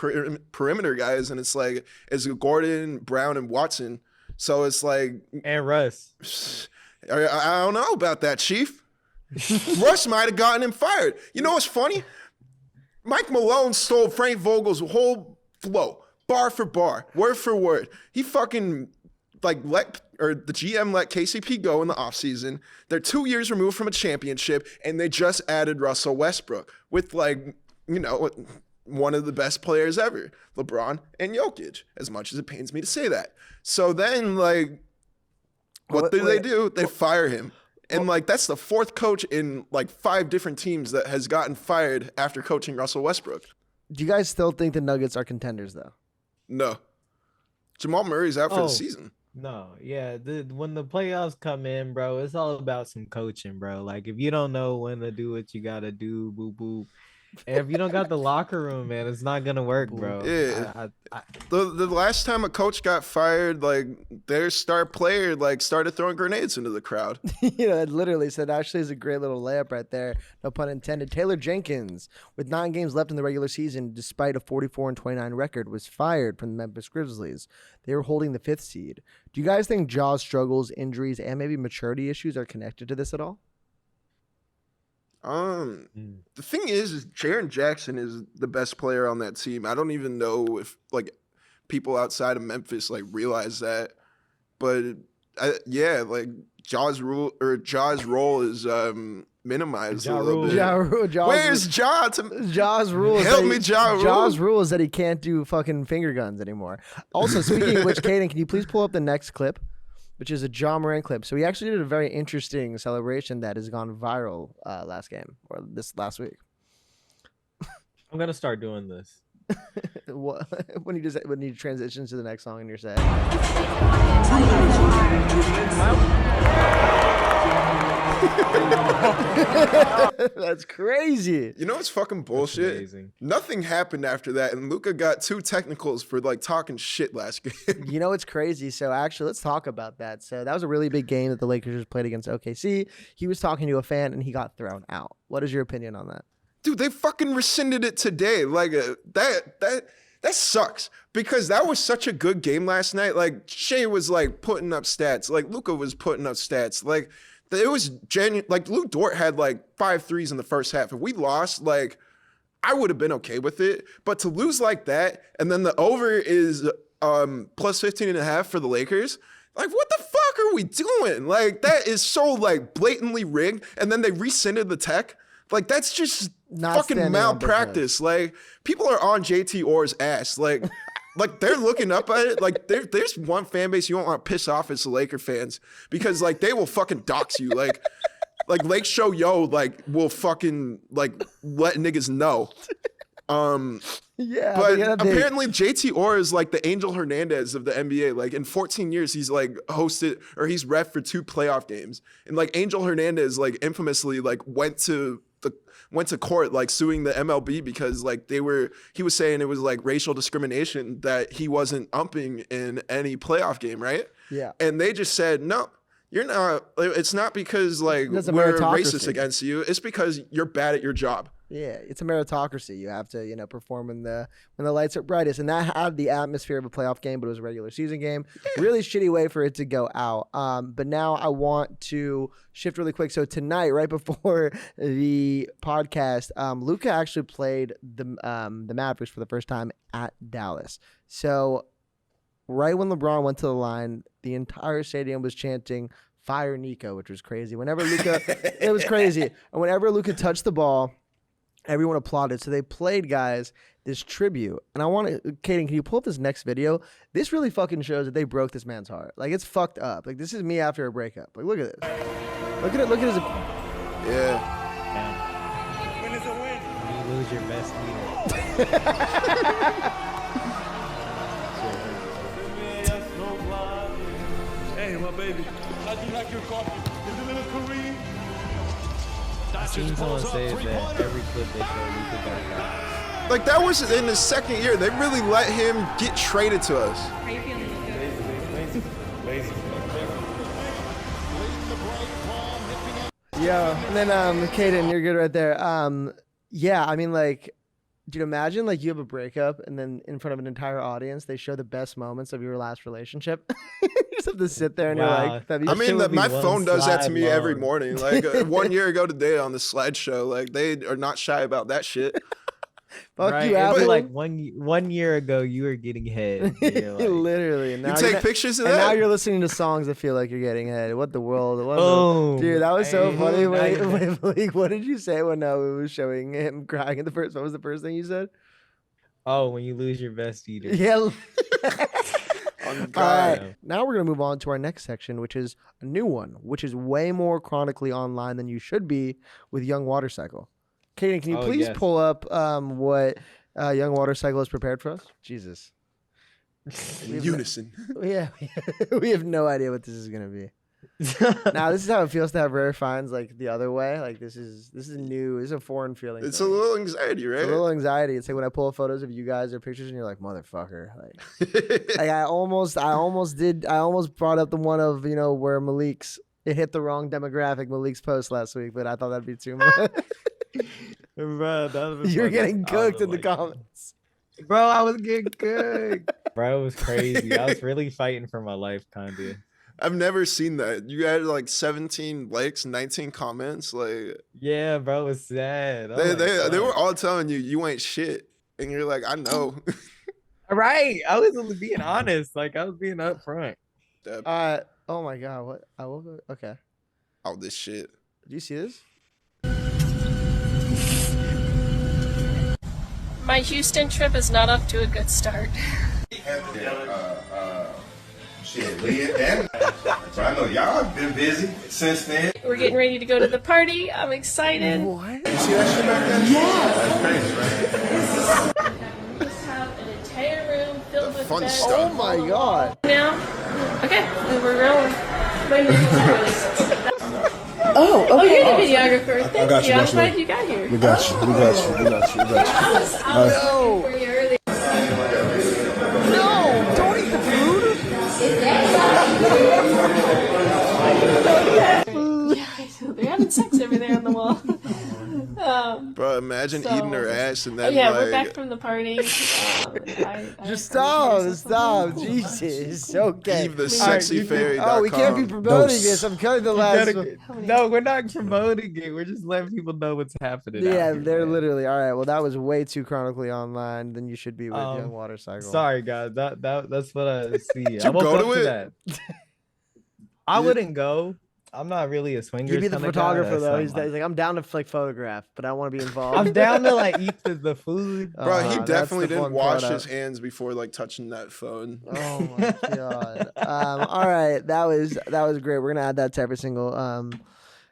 perimeter guys, and it's like it's Gordon, Brown, and Watson. So it's like and Russ. I don't know about that, Chief. Russ might have gotten him fired. You know what's funny? Mike Malone stole Frank Vogel's whole flow, bar for bar, word for word. He fucking the GM let KCP go in the offseason. They're 2 years removed from a championship, and they just added Russell Westbrook with one of the best players ever, LeBron and Jokic, as much as it pains me to say that. So then, like, what do they do? They fire him. And, like, that's the 4th coach in, like, 5 different teams that has gotten fired after coaching Russell Westbrook. Do you guys still think the Nuggets are contenders, though? No. Jamal Murray's out for the season. No, yeah. When the playoffs come in, bro, it's all about some coaching, bro. Like, if you don't know when to do what you got to do, boo-boo. And if you don't got the locker room, man, it's not gonna work, bro. Yeah. The last time a coach got fired, like their star player like started throwing grenades into the crowd. It literally said actually is a great little layup right there. No pun intended. Taylor Jenkins, with 9 games left in the regular season, despite a 44-29 record, was fired from the Memphis Grizzlies. They were holding the 5th seed. Do you guys think Ja's struggles, injuries, and maybe maturity issues are connected to this at all? The thing is Jaren Jackson is the best player on that team. I don't even know if like people outside of Memphis like realize that, but like Ja's role is minimized a little bit. Where's Ja? Ja's rule is help me, Ja. Ja's rule is that he can't do fucking finger guns anymore. Also, speaking of which, Kaden, can you please pull up the next clip? Which is a Ja Morant clip. So he actually did a very interesting celebration that has gone viral last game or this last week. I'm gonna start doing this. when you transition to the next song in your set. That's crazy. You know what's fucking bullshit? Nothing happened after that, and Luka got 2 technicals for like talking shit last game. You know it's crazy. So actually, let's talk about that. So that was a really big game that the Lakers just played against OKC. He was talking to a fan, and he got thrown out. What is your opinion on that? Dude, they fucking rescinded it today. Like that sucks because that was such a good game last night. Like Shea was like putting up stats. Like Luka was putting up stats. Like it was genuine. Like Lou Dort had like 5 threes in the first half. If we lost, like I would have been okay with it. But to lose like that, and then the over is plus 15.5 for the Lakers. Like, what the fuck are we doing? Like, that is so like blatantly rigged. And then they rescinded the tech. Like, that's just Not fucking malpractice. Like, people are on JT Orr's ass. Like they're looking up at it. Like, there's one fan base you don't want to piss off as the Laker fans because like they will fucking dox you. Like Lake Show Yo like will fucking like let niggas know. Yeah, but apparently JT Orr is like the Angel Hernandez of the NBA. Like in 14 years, he's like hosted or he's ref for 2 playoff games. And like Angel Hernandez, like infamously, like went to court like suing the MLB because like he was saying it was like racial discrimination that he wasn't umping in any playoff game, right? Yeah. And they just said, no, you're not. It's not because like we're racist against you. It's because you're bad at your job. Yeah, it's a meritocracy. You have to, perform when the lights are brightest, and that had the atmosphere of a playoff game, but it was a regular season game. Yeah. Really shitty way for it to go out. But now I want to shift really quick. So tonight, right before the podcast, Luka actually played the Mavericks for the first time at Dallas. So right when LeBron went to the line, the entire stadium was chanting Fire Nico, which was crazy. Whenever Luka, it was crazy. And whenever Luka touched the ball, everyone applauded. So they played, guys, this tribute. And I want to, Kaden, can you pull up this next video? This really fucking shows that they broke this man's heart. Like, it's fucked up. Like, this is me after a breakup. Like, look at this. Look at it. Look at his. Yeah. When is a win? You lose your best leader. Hey, my baby. How'd you like your coffee? Is it a little Kareem? I've seen someone say that every clip they show Luka got caught. Like, that was in his second year. They really let him get traded to us. How you feeling, Luka? Lazy. Yeah. And then, Kaden, you're good right there. Yeah, I mean, like, dude, imagine like you have a breakup and then in front of an entire audience, they show the best moments of your last relationship. You just have to sit there and Wow. you're like, I mean, my phone does that to me every long. morning. Like 1 year ago today on the slideshow, like they are not shy about that shit. fuck Right? you, It'd be Apple. like one year ago, you were getting head. And you're like, Literally. And You now take you're- pictures of and now that? you're listening to songs that feel like you're getting head. What the world? What the- boom. Dude, that was so Hey, funny. now Wait, you're- wait, Malik, what did you say when we was showing him crying in the first? What was the first thing you said? Oh, when you lose your best eater. Yeah. On All God. right. Now we're gonna move on to our next section, which is a new one, which is way more chronically online than you should be with Young Watercycle. Kaden, can you Oh, please yes. pull up what Young Watercycle has prepared for us? Jesus. In unison. Yeah, we have no idea what this is gonna be. Now this is how it feels to have rare finds like the other way. Like this is new. This is a foreign feeling. It's for a me. little anxiety, right? It's a little anxiety. It's like when I pull up photos of you guys or pictures and you're like, motherfucker. Like I almost brought up the one of, where it hit the wrong demographic, Malik's post last week, but I thought that'd be too much. Bro, that was You're funny. getting I cooked was in the like- comments. Bro, I was getting cooked. Bro, it was crazy. I was really fighting for my life, kind of. I've never seen that. You had like 17 likes, 19 comments. Like Yeah, bro, it was sad. I they, was like, they were fuck. all telling you ain't shit, and you're like, I know. Right. I was only being honest. Like I was being upfront. Oh my God. What? I will go. Okay. All this shit. Do you see this? My Houston trip is not up to a good start. Shit, Leah and so I know y'all been busy since then. We're getting ready to go to the party. I'm excited. What? You see that shit back there? Yeah. That's crazy, right? We just have an entire room filled with fun beds. stuff. Oh my God. Now, okay, we're rolling. Oh, Oh, okay. you're the videographer. Thank got you, I'm got you. glad you got here. We got you. I was for you earlier. No! Don't eat the food! Yeah, they're having sex over there on the wall. Bro, imagine So- eating her ass and Oh, then yeah, like we're back from the party. Just stop. Jesus. Okay. Eve the All sexy fairy. Oh, we can't be promoting this. I'm cutting the last one. No, we're not promoting it. We're just letting people know what's happening. out Yeah, here, they're man. literally all right. Well, that was way too chronically online than you should be with Young Watercycle. Sorry, guys. That's what I see. you I woke go up to to it? that. I wouldn't go. I'm not really a swinger. He'd be the photographer though. He's like, I'm down to like photograph, but I want to be involved. I'm down to like eat the food. Bro, he that's definitely the didn't fun wash part his of- hands before like touching that phone. Oh my God. All right, that was great. We're gonna add that to every single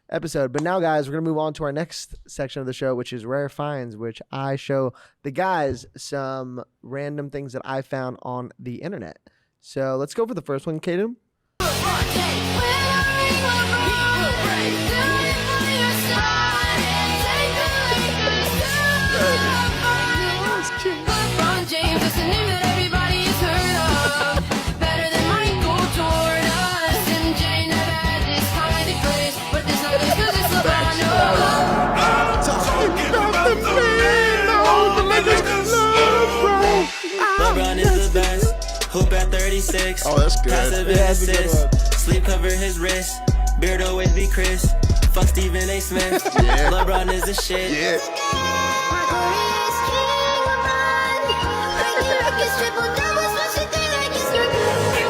episode. But now, guys, we're gonna move on to our next section of the show, which is rare finds, which I show the guys some random things that I found on the internet. So let's go for the first one, Kaden. LeBron is the best. Hoop at 36. Oh, that's good. Passive Yeah, that's a good assist. Sleep cover his wrist. Beard always be Chris. Fuck Stephen A. Smith. Yeah. LeBron is the shit. Yeah.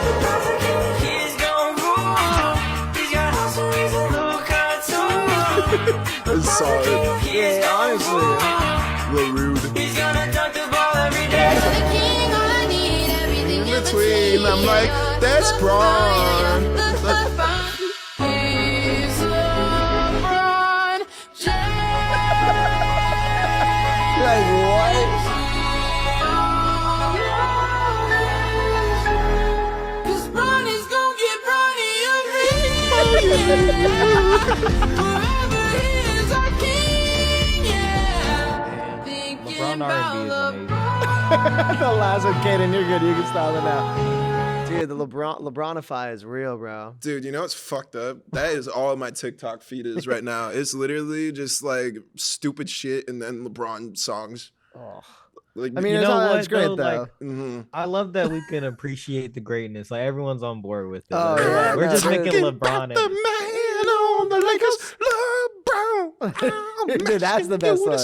He's gon' rule. He's got It's solid. Yeah, honestly. Real rude. He's gonna talk the ball every day. In between, I'm like, that's Braun. Like what? LeBron R&B is amazing. The last one, Kaden, you're good. You can stop it now. Dude, the LeBronify is real, bro. Dude, you know what's fucked up? That is all my TikTok feed is right now. It's literally just like stupid shit and then LeBron songs. Oh. Like, I mean, You it's, know all, what, it's great though? though. Like, mhm. I love that we can appreciate the greatness. Like everyone's on board with it. Oh, Like, yeah, we're no, just dude. making LeBron The man on the Lakers, LeBron. Dude, that's the best one.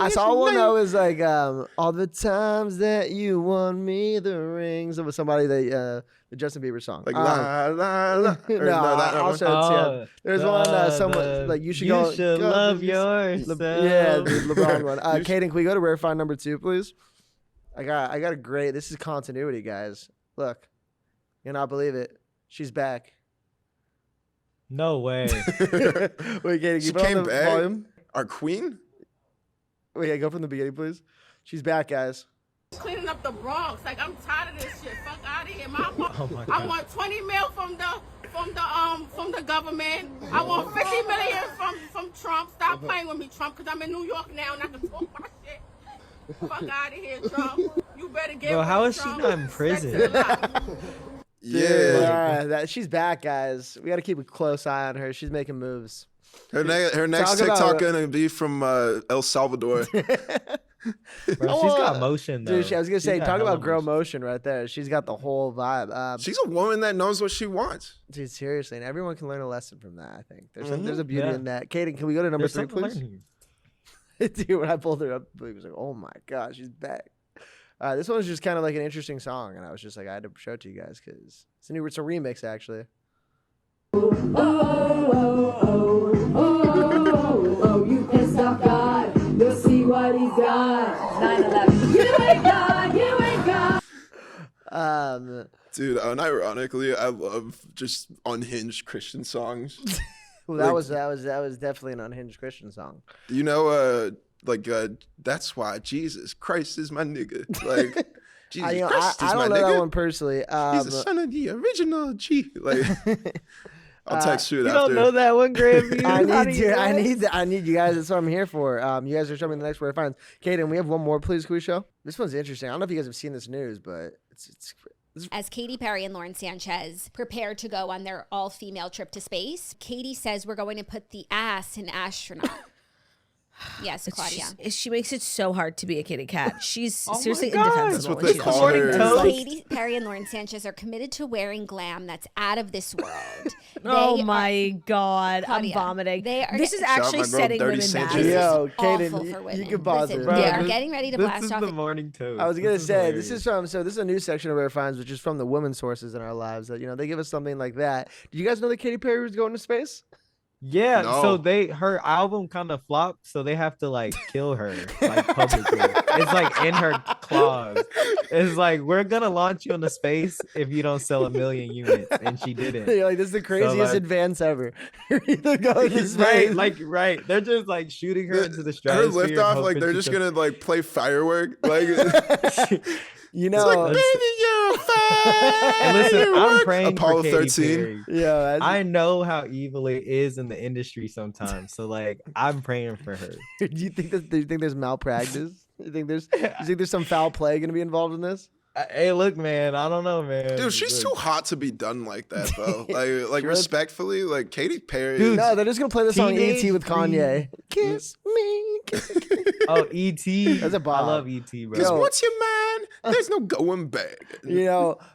I I saw one that was like, all the times that you won me the rings. It was somebody that the Justin Bieber song. Like la la la. Or, no, that I'll one. show it to you. There's one someone like you should go. love go- yourself. Yeah, the LeBron one. You Kaden, can we go to rare find number 2, please? I got a great. This is continuity, guys. Look, you'll not believe it. She's back. No way. Wait, Kaden, can She you put on came the back? volume? Our queen? Wait, go from the beginning, please. She's back, guys. Cleaning up the Bronx. Like, I'm tired of this shit. Fuck out of here. Oh my I God. want 20 mil from the government. I want 50 million from Trump. Stop playing with me, Trump, because I'm in New York now and I can talk my shit. Fuck out of here, Trump. You better get Bro, rid how of is she Trump. not in prison? Yeah. She's back, guys. We got to keep a close eye on her. She's making moves. Her next Talk about TikTok it. gonna be from El Salvador. Bro, she's got motion though. Dude, I was gonna She's say, got talk hella about girl motion right there. She's got the whole vibe. She's a woman that knows what she wants. Dude, seriously, and everyone can learn a lesson from that. I think there's Mhm. there's a beauty Yeah. in that. Kaden, can we go to number There's 3, something to please? learn here. Dude, when I pulled her up, it was like, oh my god, she's back. This one was just kind of like an interesting song, and I was just like, I had to show it to you guys because it's a remix actually. Oh, you pissed off God. You'll see what he's got. 9/11. You ain't God. You ain't God. Dude, unironically, I love just unhinged Christian songs. Well, that Like- was definitely an unhinged Christian song. You know, that's why Jesus Christ is my nigga. Like, Jesus Christ is I my don't know nigga. that one personally. He's the son of the original G. Like, I'll text you You after. don't know that one, Graham? I need you guys. That's what I'm here for. You guys are showing me the next word finds. Kaden, we have one more, please. Can we show? This one's interesting. I don't know if you guys have seen this news, but it's As Katy Perry and Lauren Sanchez prepare to go on their all-female trip to space, Katy says we're going to put the ass in astronaut. Yes, Claudia. She makes it so hard to be a kitty cat. She's seriously God. indefensible. That's what when they she call does it. her. Katy Perry and Lauren Sanchez are committed to wearing glam that's out of this world. Oh They my God, Claudia, I'm vomiting. they are This is Shout out actually my girl, setting Dirty women Sanchez. back. This Yo, is Kaden, awful you- for you women. can pause Listen, it. they Bro, are this- getting ready to This blast is off. the morning toast. I was gonna This is say hilarious. this is a new section of Rare Finds, which is from the women's sources in our lives that they give us something like that. Did you guys know that Katy Perry was going to space? Yeah, No. so her album kind of flopped, so they have to like kill her like publicly. It's like in her clause. It's like we're gonna launch you into space if you don't sell 1 million units, and she didn't. You're like, this is the craziest like- advance ever. You're either going to space. right. They're just like shooting her into the Her stratosphere. and liftoff, like hoping they're she just comes- gonna like play firework. Like, You it's know, like, baby, you're a firework. And listen, I'm praying Apollo for Katy 13. Perry. yeah. I know how evil it is in the industry sometimes, so like I'm praying for her. Do you think there's malpractice? You think there's some foul play going to be involved in this? Hey, look, man, I don't know, man. Dude, she's Look. too hot to be done like that, though. Like Sure. respectfully, like Katy Perry. Dude, No, they're just gonna play the song Teenage "E.T." with Kanye. Dream. Kiss me. Oh, E.T. That's a I bop. love E.T., bro. Because Yo. once you're man, there's no going back.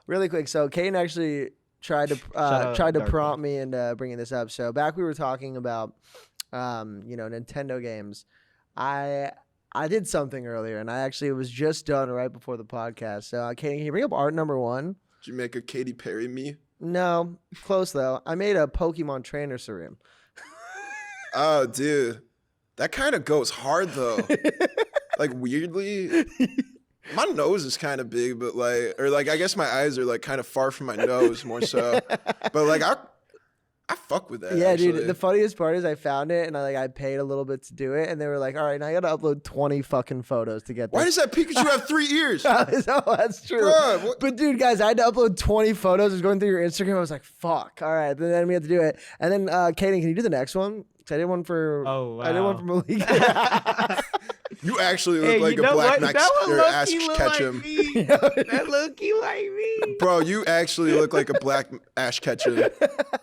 Really quick. So Kane actually tried to out Dark prompt me into bringing this up. So back we were talking about, Nintendo games. I did something earlier, and I actually was just done right before the podcast. So Kane, can you bring up art number 1? Did you make a Katy Perry me? No, close though. I made a Pokemon trainer Sareem. Oh, dude. That kind of goes hard though. Like weirdly, my nose is kind of big, but like, or like I guess my eyes are like kind of far from my nose more so. But like I fuck with that. Yeah, actually. dude. The funniest part is I found it and I paid a little bit to do it, and they were like, "All right, now you got to upload 20 fucking photos to get this." Why does that Pikachu have 3 ears? Oh, that's true. Bruh, but dude, guys, I had to upload 20 photos. I was going through your Instagram. I was like, "Fuck." All right, then we had to do it. And then, Kaden, can you do the next one? 'Cause I did one for. Oh, wow. I did one for Malik. You actually look like a black Max or Ash Ketchum. Like that look-y like me. Bro, you actually look like a black Ash Ketchum.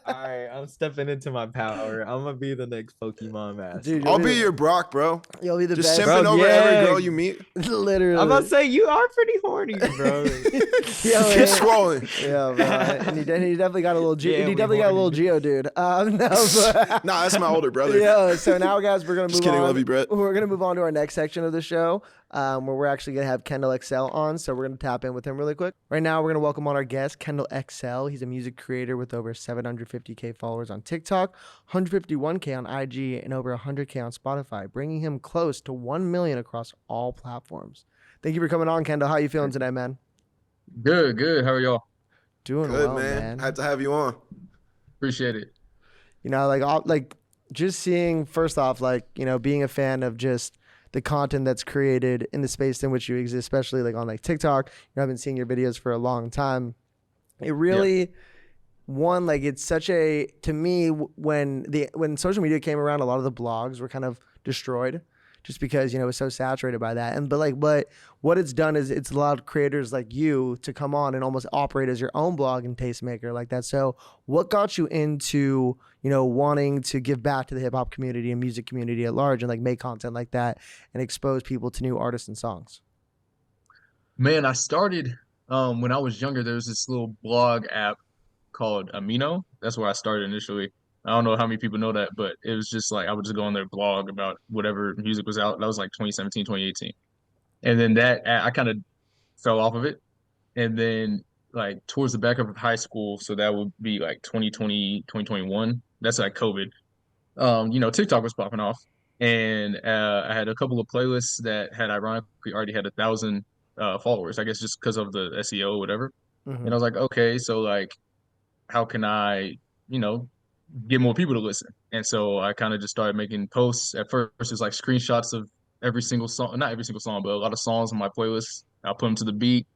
All right, I'm stepping into my power. I'm gonna be the next Pokemon master. Dude, I'll be your Brock, bro. You'll be the Just best. simping Bro, over yeah. every girl you meet. Literally. I'm about to say you are pretty horny, bro. Keep scrolling. Yeah, bro. And he definitely got a little Yeah, he we definitely got a horny. little Geo, dude. No, but Nah, that's my older brother. yeah. So now, guys, we're gonna move Just kidding, on. love you, Brett. We're gonna move on to our next section of the show, where we're actually gonna have Kendallxcell on. So we're gonna tap in with him really quick. Right now, we're gonna welcome on our guest, Kendallxcell. He's a music creator with over 750K followers on TikTok, 151K on IG, and over 100K on Spotify, bringing him close to 1 million across all platforms. Thank you for coming on, Kendall. How you feeling today, man? Good. How are y'all? Doing Good, well, man. Had to have you on. Appreciate it. You know, like just seeing, first off, like, you know, being a fan of just the content that's created in the space in which you exist, especially like on like TikTok. You know, I've been seeing your videos for a long time. It really, one, like it's such a, to me, when social media came around, a lot of the blogs were kind of destroyed just because, you know, it was so saturated by that. But what it's done is it's allowed creators like you to come on and almost operate as your own blog and tastemaker like that. So what got you into, you know, wanting to give back to the hip hop community and music community at large and like make content like that and expose people to new artists and songs? Man, I started when I was younger. There was this little blog app called Amino. That's where I started initially. I don't know how many people know that, but it was just like I would just go on their blog about whatever music was out. That was like 2017, 2018. And then that I kind of fell off of it. And then like towards the back of high school, so that would be like 2020, 2021. That's like COVID. You know, TikTok was popping off. And I had a couple of playlists that had ironically already had 1,000 followers, I guess just because of the SEO or whatever. Mm-hmm. And I was like, okay, so like, how can I, you know, get more people to listen? And so I kind of just started making posts. At first, it's like screenshots of every single song, not every single song, but a lot of songs on my playlist. I'll put them to the beat.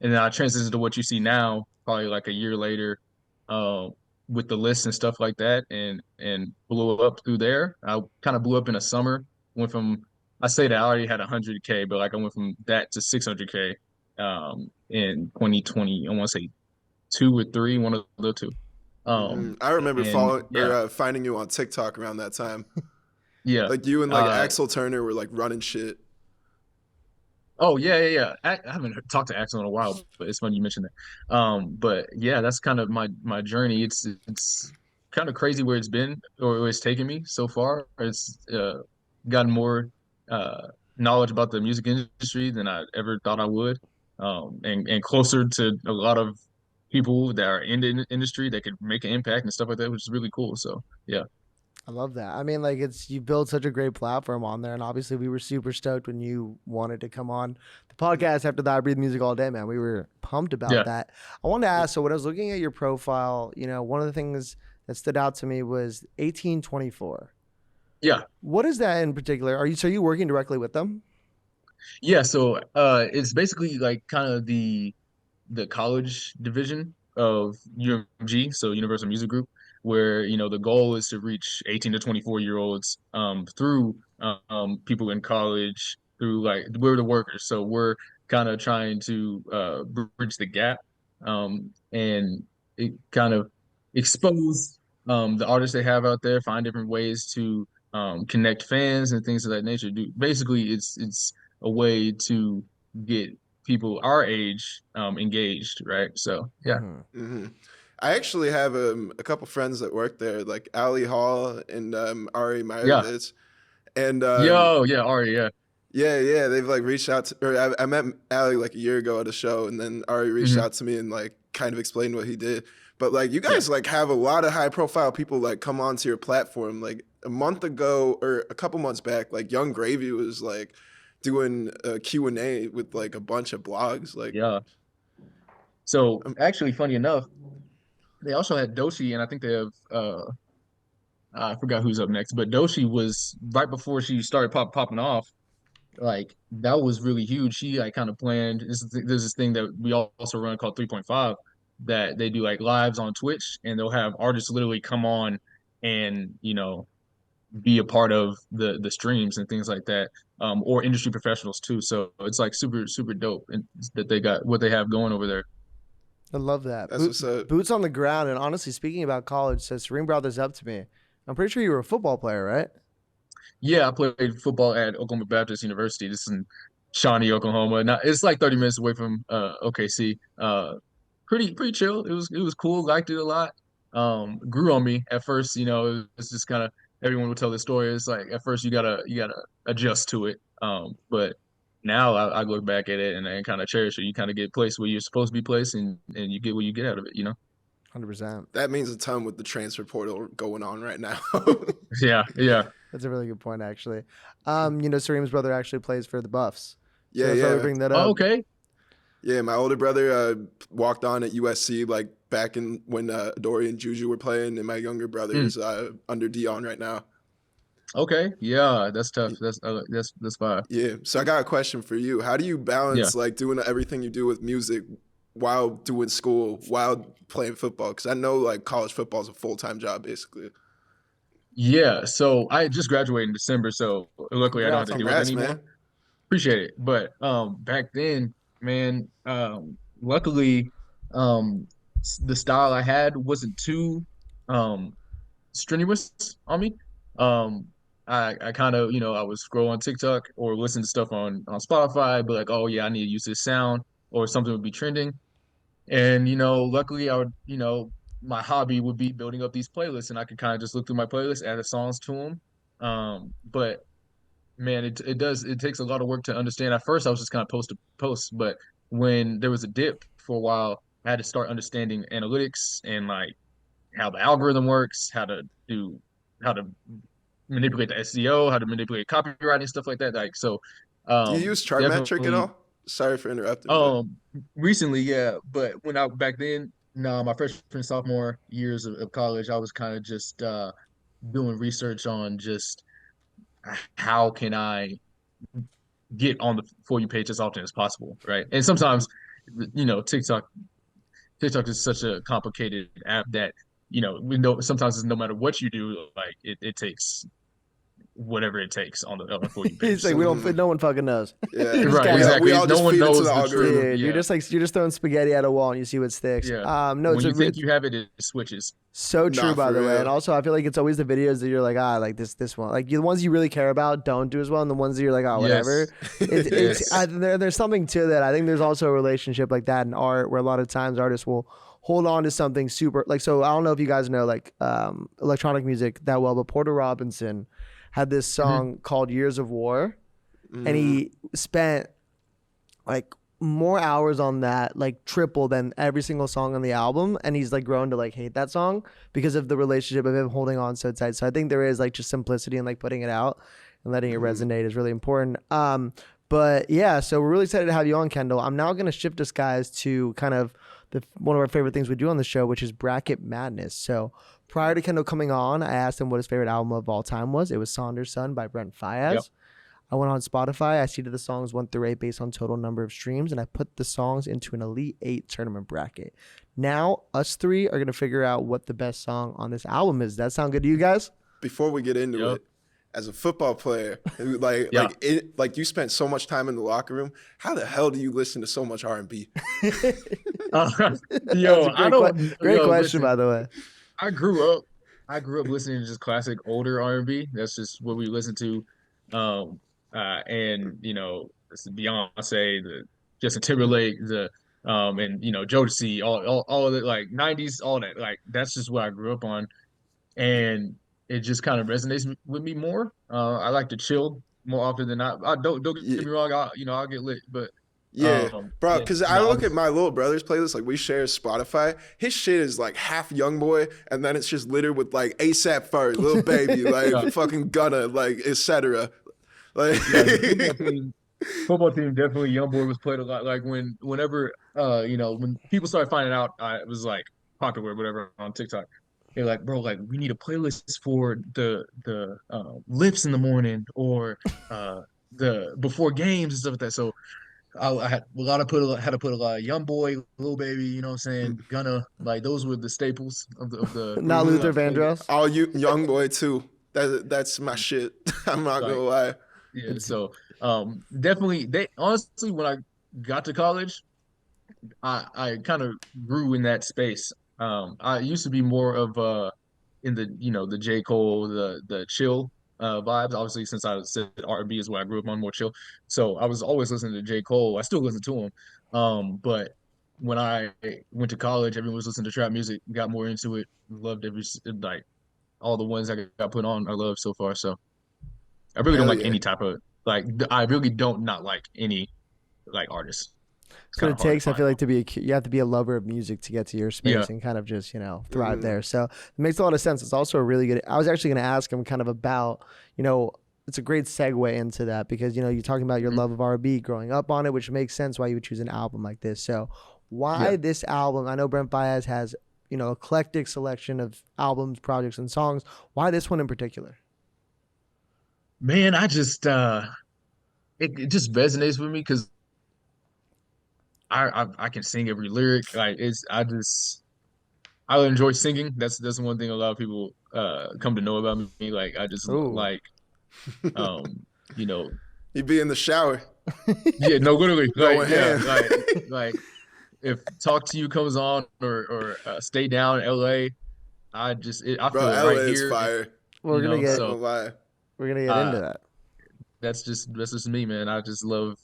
And then I transitioned to what you see now, probably like a year later, with the lists and stuff like that, and blew up through there. I kind of blew up in the summer. Went from, I say that I already had 100K, but like I went from that to 600K in 2020. I want to say 2 or 3, one of the two. I remember finding you on TikTok around that time. Yeah, like you and like Axel Turner were like running shit. Oh yeah. I haven't talked to Axel in a while, but it's funny you mentioned that. But yeah, that's kind of my journey. It's kind of crazy where it's been or where it's taken me so far. It's gotten more knowledge about the music industry than I ever thought I would, and closer to a lot of people that are in the industry that could make an impact and stuff like that, which is really cool. So yeah. I love that. I mean, like you built such a great platform on there, and obviously we were super stoked when you wanted to come on the podcast after that I Breathe Music All Day, man. We were pumped about that. I wanted to ask, so when I was looking at your profile, you know, one of the things that stood out to me was 1824. Yeah. What is that in particular? Are you working directly with them? Yeah, so it's basically like kind of the college division of UMG, so Universal Music Group, where, you know, the goal is to reach 18 to 24-year-olds through people in college, through like, we're the workers. So we're kind of trying to bridge the gap and it kind of expose the artists they have out there, find different ways to connect fans and things of that nature. Basically, it's a way to get people our age engaged, right? So yeah. Mm-hmm. I actually have a couple friends that work there, like Ali Hall and Ari Meyerowitz. And Ari, yeah, they've like reached out to, or I met Ali like a year ago at a show, and then Ari reached out to me and like kind of explained what he did. But like you guys like have a lot of high profile people like come onto your platform. Like a month ago or a couple months back, like Young Gravy was like doing a Q&A with like a bunch of blogs. Like So actually, funny enough, they also had Doshi, and I think they have I forgot who's up next, but Doshi was right before she started popping off. Like that was really huge. She like kind of planned. There's this thing that we also run called 3.5 that they do like lives on Twitch, and they'll have artists literally come on and be a part of the streams and things like that, or industry professionals too. So it's like super dope, and that they got what they have going over there. I love that. That's what's up. Boots on the ground. And honestly, speaking about college, so Sareem brought this up to me. I'm pretty sure you were a football player, right? Yeah, I played football at Oklahoma Baptist University. This is in Shawnee, Oklahoma. Now it's like 30 minutes away from OKC. Pretty chill. It was cool. Liked it a lot. Grew on me at first. It's just kind of everyone will tell the story. It's like at first you gotta adjust to it. But now I look back at it and kind of cherish it. You kind of get placed where you're supposed to be placed, and you get what you get out of it. 100%. That means a ton with the transfer portal going on right now. Yeah. That's a really good point, actually. Sareem's brother actually plays for the Buffs. So Yeah, that's why yeah. we bring that up. Oh, okay. Yeah, my older brother walked on at USC like back in when Dory and Juju were playing, and my younger brother is under Dion right now. Okay. Yeah, that's tough. That's fine. Yeah. So I got a question for you. How do you balance like doing everything you do with music while doing school, while playing football? Because I know like college football is a full-time job basically. Yeah. So I just graduated in December, so luckily I don't have to deal with it Congrats, anymore. man. Appreciate it. But back then, man, luckily, the style I had wasn't too strenuous on me. I kind of, I would scroll on TikTok or listen to stuff on Spotify, but like, oh yeah, I need to use this sound, or something would be trending. And, luckily I would, my hobby would be building up these playlists, and I could kind of just look through my playlist, add the songs to them. But man, it takes a lot of work to understand. At first I was just kind of post to post, but when there was a dip for a while, I had to start understanding analytics and like how the algorithm works, how to manipulate the SEO, how to manipulate copywriting, stuff like that. Like, so Do you use Chartmetric at all? Sorry for interrupting. Recently, yeah, but back then, no, my freshman, sophomore years of college, I was kind of just doing research on just how can I get on the For You page as often as possible, right? And sometimes, TikTok is such a complicated app that we know sometimes it's no matter what you do, like it takes whatever it takes on the For You page. It's like no one fucking knows. Yeah, right, exactly. We all just no one feed into knows the the truth. algorithm. You're just throwing spaghetti at a wall and you see what sticks. Yeah. No, when you think you have it, it switches. So true, Nah, by for the way. real. And also, I feel like it's always the videos that you're like, like this one. Like the ones you really care about don't do as well, and the ones that you're like, whatever. Yes. There's something to that. I think there's also a relationship like that in art, where a lot of times artists will hold on to something super like. So I don't know if you guys know like electronic music that well, but Porter Robinson had this song called Years of War, and he spent like more hours on that, like triple than every single song on the album, and he's like grown to like hate that song because of the relationship of him holding on so tight. So I think there is like just simplicity in like putting it out and letting it resonate is really important. But yeah, so we're really excited to have you on, Kendall. I'm now going to shift us guys to kind of one of our favorite things we do on the show, which is bracket madness. So prior to Kendall coming on, I asked him what his favorite album of all time was. It was Saunders Son by Brent Faiyaz. Yep. I went on Spotify. I seeded the songs 1 through 8 based on total number of streams, and I put the songs into an Elite 8 tournament bracket. Now, us three are going to figure out what the best song on this album is. Does that sound good to you guys? Before we get into it, as a football player, like you spent so much time in the locker room, how the hell do you listen to so much R&B? Great question, by the way. I grew up listening to just classic older R&B. That's just what we listened to. And it's the Beyonce, the Justin Timberlake, the and Jodeci, all of it, like 90s, all that. Like that's just what I grew up on, and it just kind of resonates with me more. I like to chill more often than not. I don't get me wrong. I'll get lit, but Yeah, bro. Yeah, Because I no, look at my little brother's playlist. Like we share Spotify. His shit is like half YoungBoy, and then it's just littered with like ASAP Ferg, Lil Baby, like fucking Gunna, like etc. Like football team definitely YoungBoy was played a lot. Like whenever when people started finding out it was like popular, whatever, on TikTok. They're like, bro, like we need a playlist for the lifts in the morning or the before games and stuff like that. So I had to put a lot of YoungBoy, Lil Baby, you know what I'm saying, Gunna, like those were the staples of the Not Luther Vandross. Oh, you YoungBoy too. That's my shit. I'm not gonna lie. Yeah, so definitely they honestly when I got to college, I kind of grew in that space. I used to be more of in the J. Cole, the chill vibes. Obviously, since I said R&B is what I grew up on, more chill. So I was always listening to J. Cole. I still listen to him. But when I went to college, everyone was listening to trap music, got more into it, loved like all the ones that got put on I love so far. So I really don't like any type of I really don't not like any like artists. It's what it takes. I feel like you have to be a lover of music to get to your space and kind of just thrive there. So it makes a lot of sense. It's also a really good. I was actually going to ask him kind of about it's a great segue into that because you're talking about your love of R&B, growing up on it, which makes sense why you would choose an album like this. So why this album? I know Brent Faiyaz has eclectic selection of albums, projects, and songs. Why this one in particular? Man, I just it just resonates with me because I can sing every lyric. Like I enjoy singing. That's one thing a lot of people come to know about me. Like I just like you'd be in the shower. Yeah, no, literally. Like if Talk to You comes on or Stay Down LA, I feel LA right is here. We're gonna get into that. That's just me, man. I just love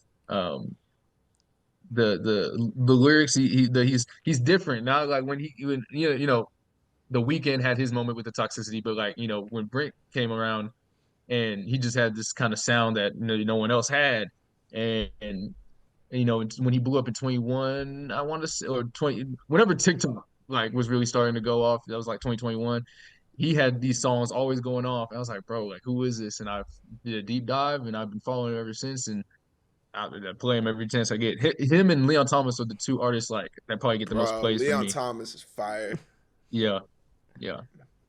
the lyrics. He's different now. Like when the Weeknd had his moment with the toxicity, but like when Brent came around and he just had this kind of sound that no one else had, and when he blew up in 21, I want to say, or 20, whenever TikTok like was really starting to go off, that was like 2021. He had these songs always going off. I was like, bro, like who is this? And I did a deep dive, and I've been following him ever since. And I play him every chance I get. Him and Leon Thomas are the two artists like that probably get the most plays for me. Leon Thomas is fire. Yeah.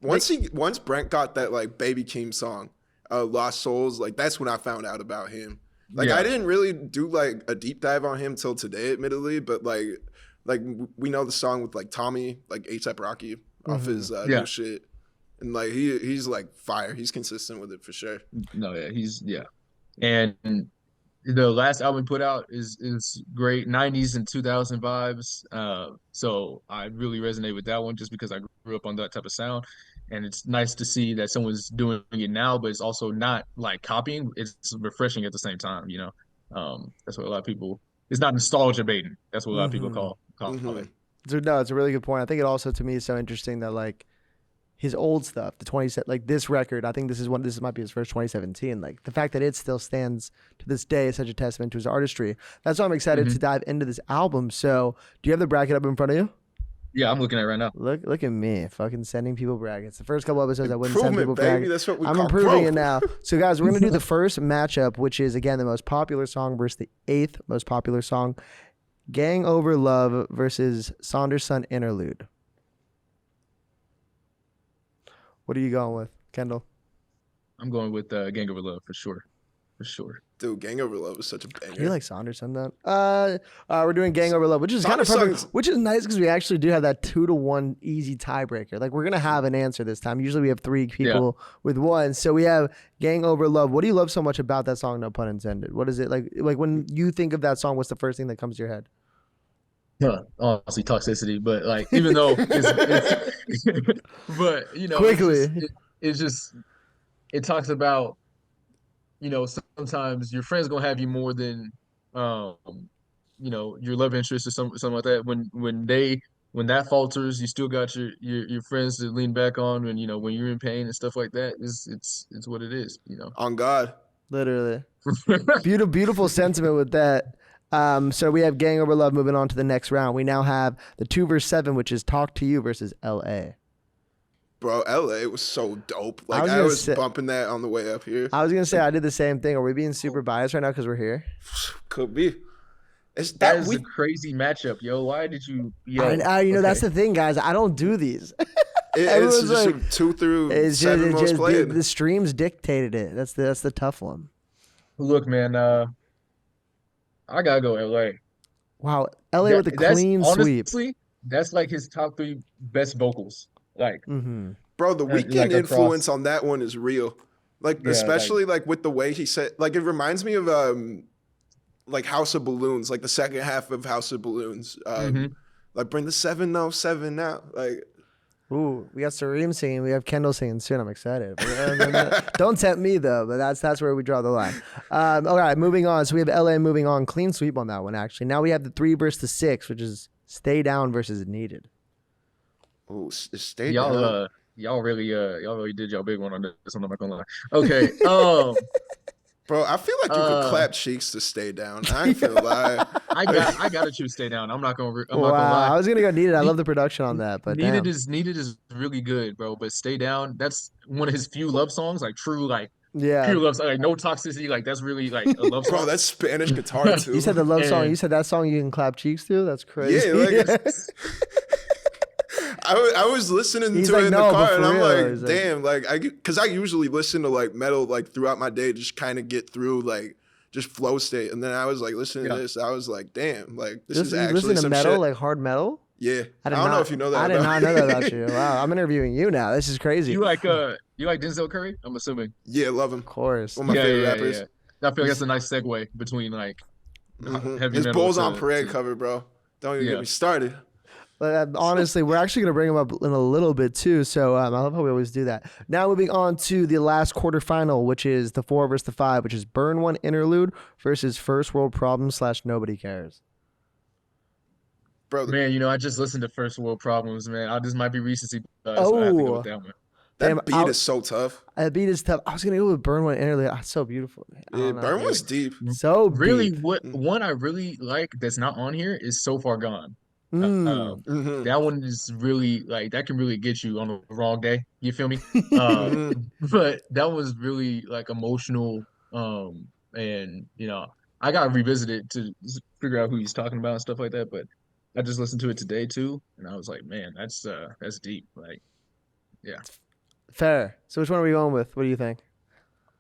Once Brent got that like Baby Keem song, Lost Souls, like that's when I found out about him. Like I didn't really do like a deep dive on him till today, admittedly, but like we know the song with like Tommy, like A$AP Rocky off his new shit. And like he's like fire. He's consistent with it for sure. No, yeah, and the last album he put out is great, 90s and 2000 vibes. So I really resonate with that one just because I grew up on that type of sound, and it's nice to see that someone's doing it now, but it's also not like copying. It's refreshing at the same time. That's what a lot of people. It's not nostalgia baiting. That's what a lot of people call it. No, it's a really good point. I think it also to me is so interesting that like his old stuff, like this record, I think this might be his first 2017. Like the fact that it still stands to this day is such a testament to his artistry. That's why I'm excited to dive into this album. So do you have the bracket up in front of you? Yeah, I'm looking at it right now. Look at me, fucking sending people brackets. The first couple episodes I wouldn't send people baby. brackets. That's what I'm improving it now. So guys, we're gonna do the first matchup, which is again the most popular song versus the 8th most popular song. Gang Over Love versus Saunderson Interlude. What are you going with, Kendall? I'm going with Gang Over Love for sure. Dude, Gang Over Love is such a banger. You like Saunderson then? We're doing Gang Over Love, which is kind of perfect, which is nice because we actually do have that 2-1 easy tiebreaker. Like we're gonna have an answer this time. Usually we have 3 people with one. So we have Gang Over Love. What do you love so much about that song? No pun intended. What is it like? Like when you think of that song, what's the first thing that comes to your head? Honestly, toxicity, but like even though it's but quickly it's just it talks about sometimes your friends gonna have you more than your love interest or something like that. When that falters, you still got your friends to lean back on when when you're in pain and stuff like that. It's what it is. On God, literally. Beautiful sentiment with that. So we have Gang Over Love moving on to the next round. We now have the 2 versus 7, which is Talk to You versus LA. Bro, LA was so dope. Like I I was was bumping that on the way up here. I was gonna say I did the same thing. Are we being super biased right now because we're here? Could be. It's That is a crazy matchup, yo. Why did you? Yo, That's the thing, guys. I don't do these. It's Everyone's just like, 2 through it's 7 most played. the streams dictated it. That's the tough one. Look, man. I gotta go LA. Wow, LA with a clean sweep. Honestly, that's like his top 3 best vocals. Like, Bro, the like Weeknd across- influence on that one is real. Like, Yeah, especially like with the way he said, like it reminds me of like House of Balloons, like the second half of House of Balloons. Like bring the 707 now. Like, Ooh, we got Sareem singing. We have Kendall singing soon. I'm excited. Don't tempt me though, but that's where we draw the line. All right, moving on. So we have LA moving on. Clean sweep on that one, actually. Now we have the 3 versus the 6, which is Stay Down versus Needed. oh, stay down. y'all really did y'all big one on this. I'm not gonna lie. Okay. Bro, I feel like you could clap cheeks to Stay Down. I ain't finna lie. I gotta choose Stay Down. I'm not gonna lie. I was gonna go Needed. I love the production on that, but Needed is really good, bro. But Stay Down, that's one of his few love songs, like true, like pure love song, like no toxicity, like that's really like a love song. Bro, that's Spanish guitar too. You said the love song. You said that song you can clap cheeks to. That's crazy. Yeah, like I was listening to it in the car, and I'm like, damn, because I usually listen to like metal like throughout my day, just kind of get through like just flow state, and then I was like listening to this, I was like, damn, like this is actually listen to some metal, shit. like hard metal. Yeah, I don't know if you know that. I did not know that about you. Wow, I'm interviewing you now. This is crazy. You like Denzel Curry? I'm assuming. Yeah, love him. Of course. One of my favorite rappers. I feel like that's a nice segue between like heavy his metal Bulls to- on Parade cover, bro. Don't even get me started. But honestly, we're actually going to bring him up in a little bit too. So I love how we always do that. Now moving on to the last quarterfinal, which is the 4 versus the 5, which is Burn One Interlude versus First World Problem / Nobody Cares. Bro, man, I just listened to First World Problems, man. This might be recency bias, so I have to go with that one. That beat is so tough. That beat is tough. I was gonna go with Burn One Interlude. It's so beautiful. Yeah, Burn One's deep. So really, deep. what one I really like that's not on here is So Far Gone. That one is really like that can really get you on the wrong day. You feel me? But that was really like emotional. And I gotta revisit it to figure out who he's talking about and stuff like that. But I just listened to it today too, and I was like, man, that's deep. Like, yeah. Fair. So which one are we going with? What do you think?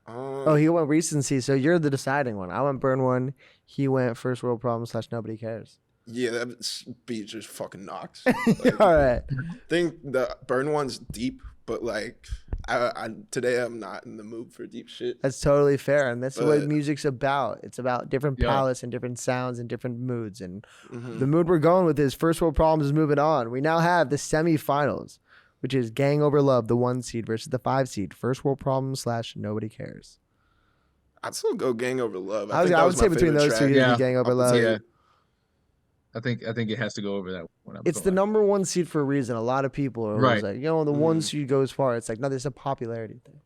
He went recency. So you're the deciding one. I went Burn One. He went First World Problem / Nobody Cares. Yeah, that beat just fucking knocks. Like, all right. I think the Burn One's deep, but like today I'm not in the mood for deep shit. That's totally fair, and that's what music's about. It's about different palettes and different sounds and different moods. And the mood we're going with is First World Problems is moving on. We now have the semifinals, which is Gang Over Love, the 1 seed versus the 5 seed. First World Problems / Nobody Cares. I'd still go Gang Over Love. I would say between those two, Gang Over Love. Yeah. I think it has to go over that one. It's the number 1 seed for a reason. A lot of people are always like, the 1 seed goes far. It's like, no, there's a popularity thing.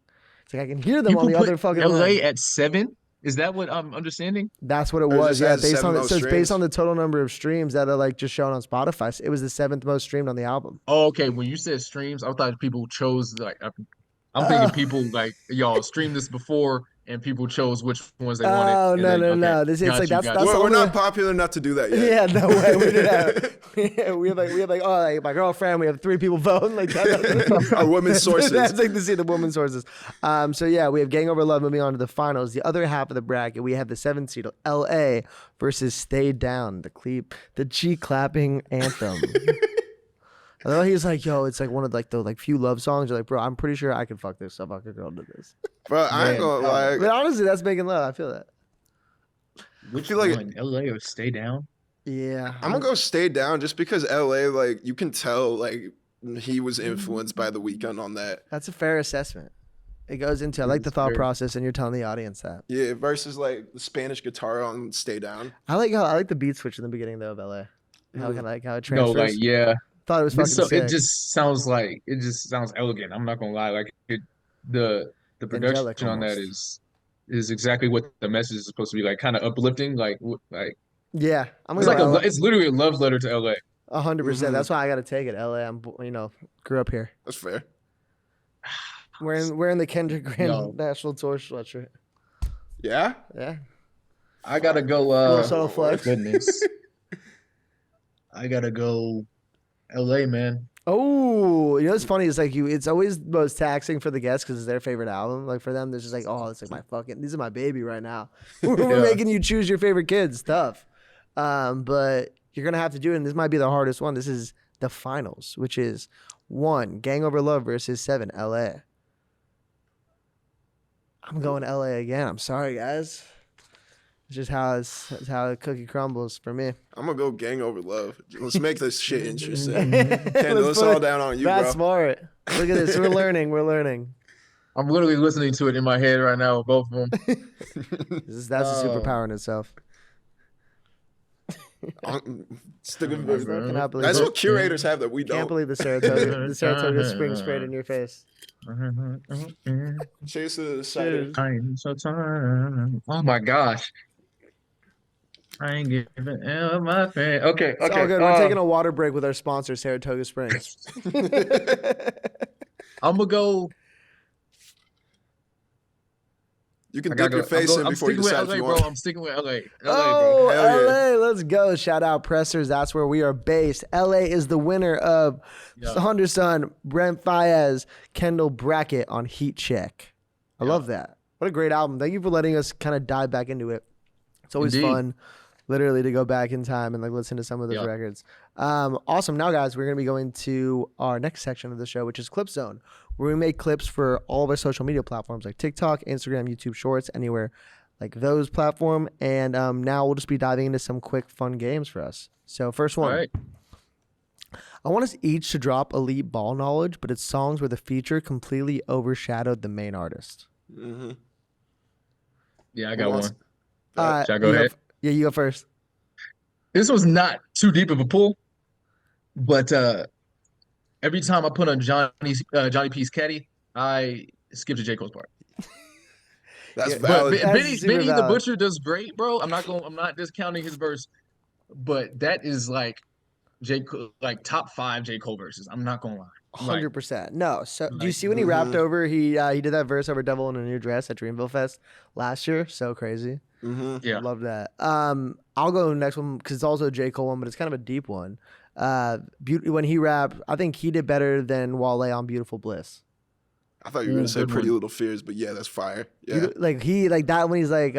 It's like I can hear them on the other fucking LA line. at 7. Is that what I'm understanding? That's what it was. Yeah, based on it's based on the total number of streams that are like just shown on Spotify. It was the 7th most streamed on the album. Oh, okay. When you said streams, I thought people chose like I'm thinking people like y'all streamed this before. And people chose which ones they wanted. Oh no! It's like that's we're not popular enough to do that yet. Yeah, no way. We did that. we have like my girlfriend. We have 3 people voting like that. Our women's sources. That's like to see the women's sources. So yeah, we have Gang Over Love moving on to the finals. The other half of the bracket, we have the 7th seed LA versus Stay Down, the cheek clapping anthem. I know he's like, yo, it's like one of like the few love songs. You're like, bro, I'm pretty sure I could fuck this. So fuck a girl to this. Bro, I ain't gonna lie. But honestly, that's making love. I feel that. Which one, LA or Stay Down? Yeah, I'm gonna go Stay Down just because LA, like you can tell, like he was influenced by The Weeknd on that. That's a fair assessment. It goes into I like the thought process, and you're telling the audience that. Yeah, versus like the Spanish guitar on Stay Down. I like the beat switch in the beginning though of LA. How it transfers. No, like yeah. Thought it was fucking sick. It just sounds elegant. I'm not gonna lie. Like the production on that is exactly what the message is supposed to be. Like kind of uplifting. Like Yeah, I'm It's gonna like go it's literally a love letter to LA. 100%. That's why I got to take it. LA. Grew up here. That's fair. Wearing the Kendrick Yo. Grand National Tour sweatshirt. Yeah. Yeah. I gotta go. Little subtle flex. Goodness. I gotta go, LA, man. Oh, you know what's funny is like it's always most taxing for the guests because it's their favorite album. Like for them, they're just like, oh, it's like these are my baby right now. We're making you choose your favorite kids. Tough, but you're gonna have to do it. And this might be the hardest one. This is the finals, which is 1 Gang Over Love versus 7 LA. I'm going LA again. I'm sorry, guys. It's just how the cookie crumbles for me. I'm gonna go Gang Over Love. Let's make this shit interesting. Kendall, it's all down on you, bro. That's smart. Look at this. We're learning. We're learning. I'm literally listening to it in my head right now with both of them. That's a superpower in itself. That's what curators have that we don't. Can't believe the Saratoga spring sprayed in your face. Chase to the cider. Oh my gosh. I ain't giving up my fan. Okay. It's all good. We're taking a water break with our sponsor, Saratoga Springs. I'm gonna go. You can dip your face in before you decide if you want. I'm sticking with LA. Oh, bro. LA, let's go. Shout out Pressers. That's where we are based. LA is the winner of Son, Brent Faiyaz, Kendall Brackett on Heatcheck. I love that. What a great album. Thank you for letting us kind of dive back into it. It's always fun, literally, to go back in time and like listen to some of those records. Awesome. Now, guys, we're going to be going to our next section of the show, which is Clip Zone, where we make clips for all of our social media platforms like TikTok, Instagram, YouTube Shorts, anywhere like those platforms. And now we'll just be diving into some quick, fun games for us. So first one. All right. I want us each to drop elite ball knowledge, but it's songs where the feature completely overshadowed the main artist. Mm-hmm. Yeah, I got one. Should I go ahead? Yeah, you go first. This was not too deep of a pull, but every time I put on Johnny P's Caddy, I skip to J. Cole's part. That's valid. But Benny the Butcher does great, bro. I'm not discounting his verse, but that is like top 5 J. Cole verses. I'm not gonna lie. 100%. No. So do you see when he rapped over? He did that verse over "Devil in a New Dress" at Dreamville Fest last year. So crazy. Mm-hmm. Yeah, love that. I'll go next one because it's also a J. Cole one, but it's kind of a deep one. When he rapped, I think he did better than Wale on "Beautiful Bliss." I thought you were gonna say "Pretty Little Fears," but yeah, that's fire. Yeah, like that when he's like,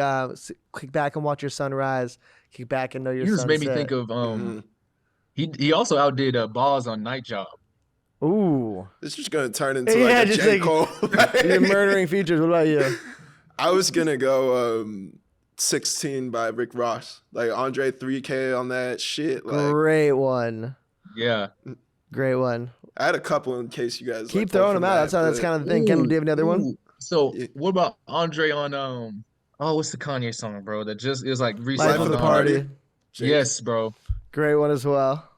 "Kick back and watch your sunrise. Kick back and know your." You just sunset. made me think of He also outdid Boz on Night Job. Ooh, this is gonna turn into like a J. Cole. You're murdering features. What about you? I was gonna go 16 by Rick Ross, like Andre 3K on that shit. Like, great one. Yeah, great one. I had a couple in case you guys keep throwing them out. That's kind of the thing. Kendall, do you have another one? So what about Andre on what's the Kanye song, bro? That just is like recent. Life of the Party. Yes, bro. Great one as well.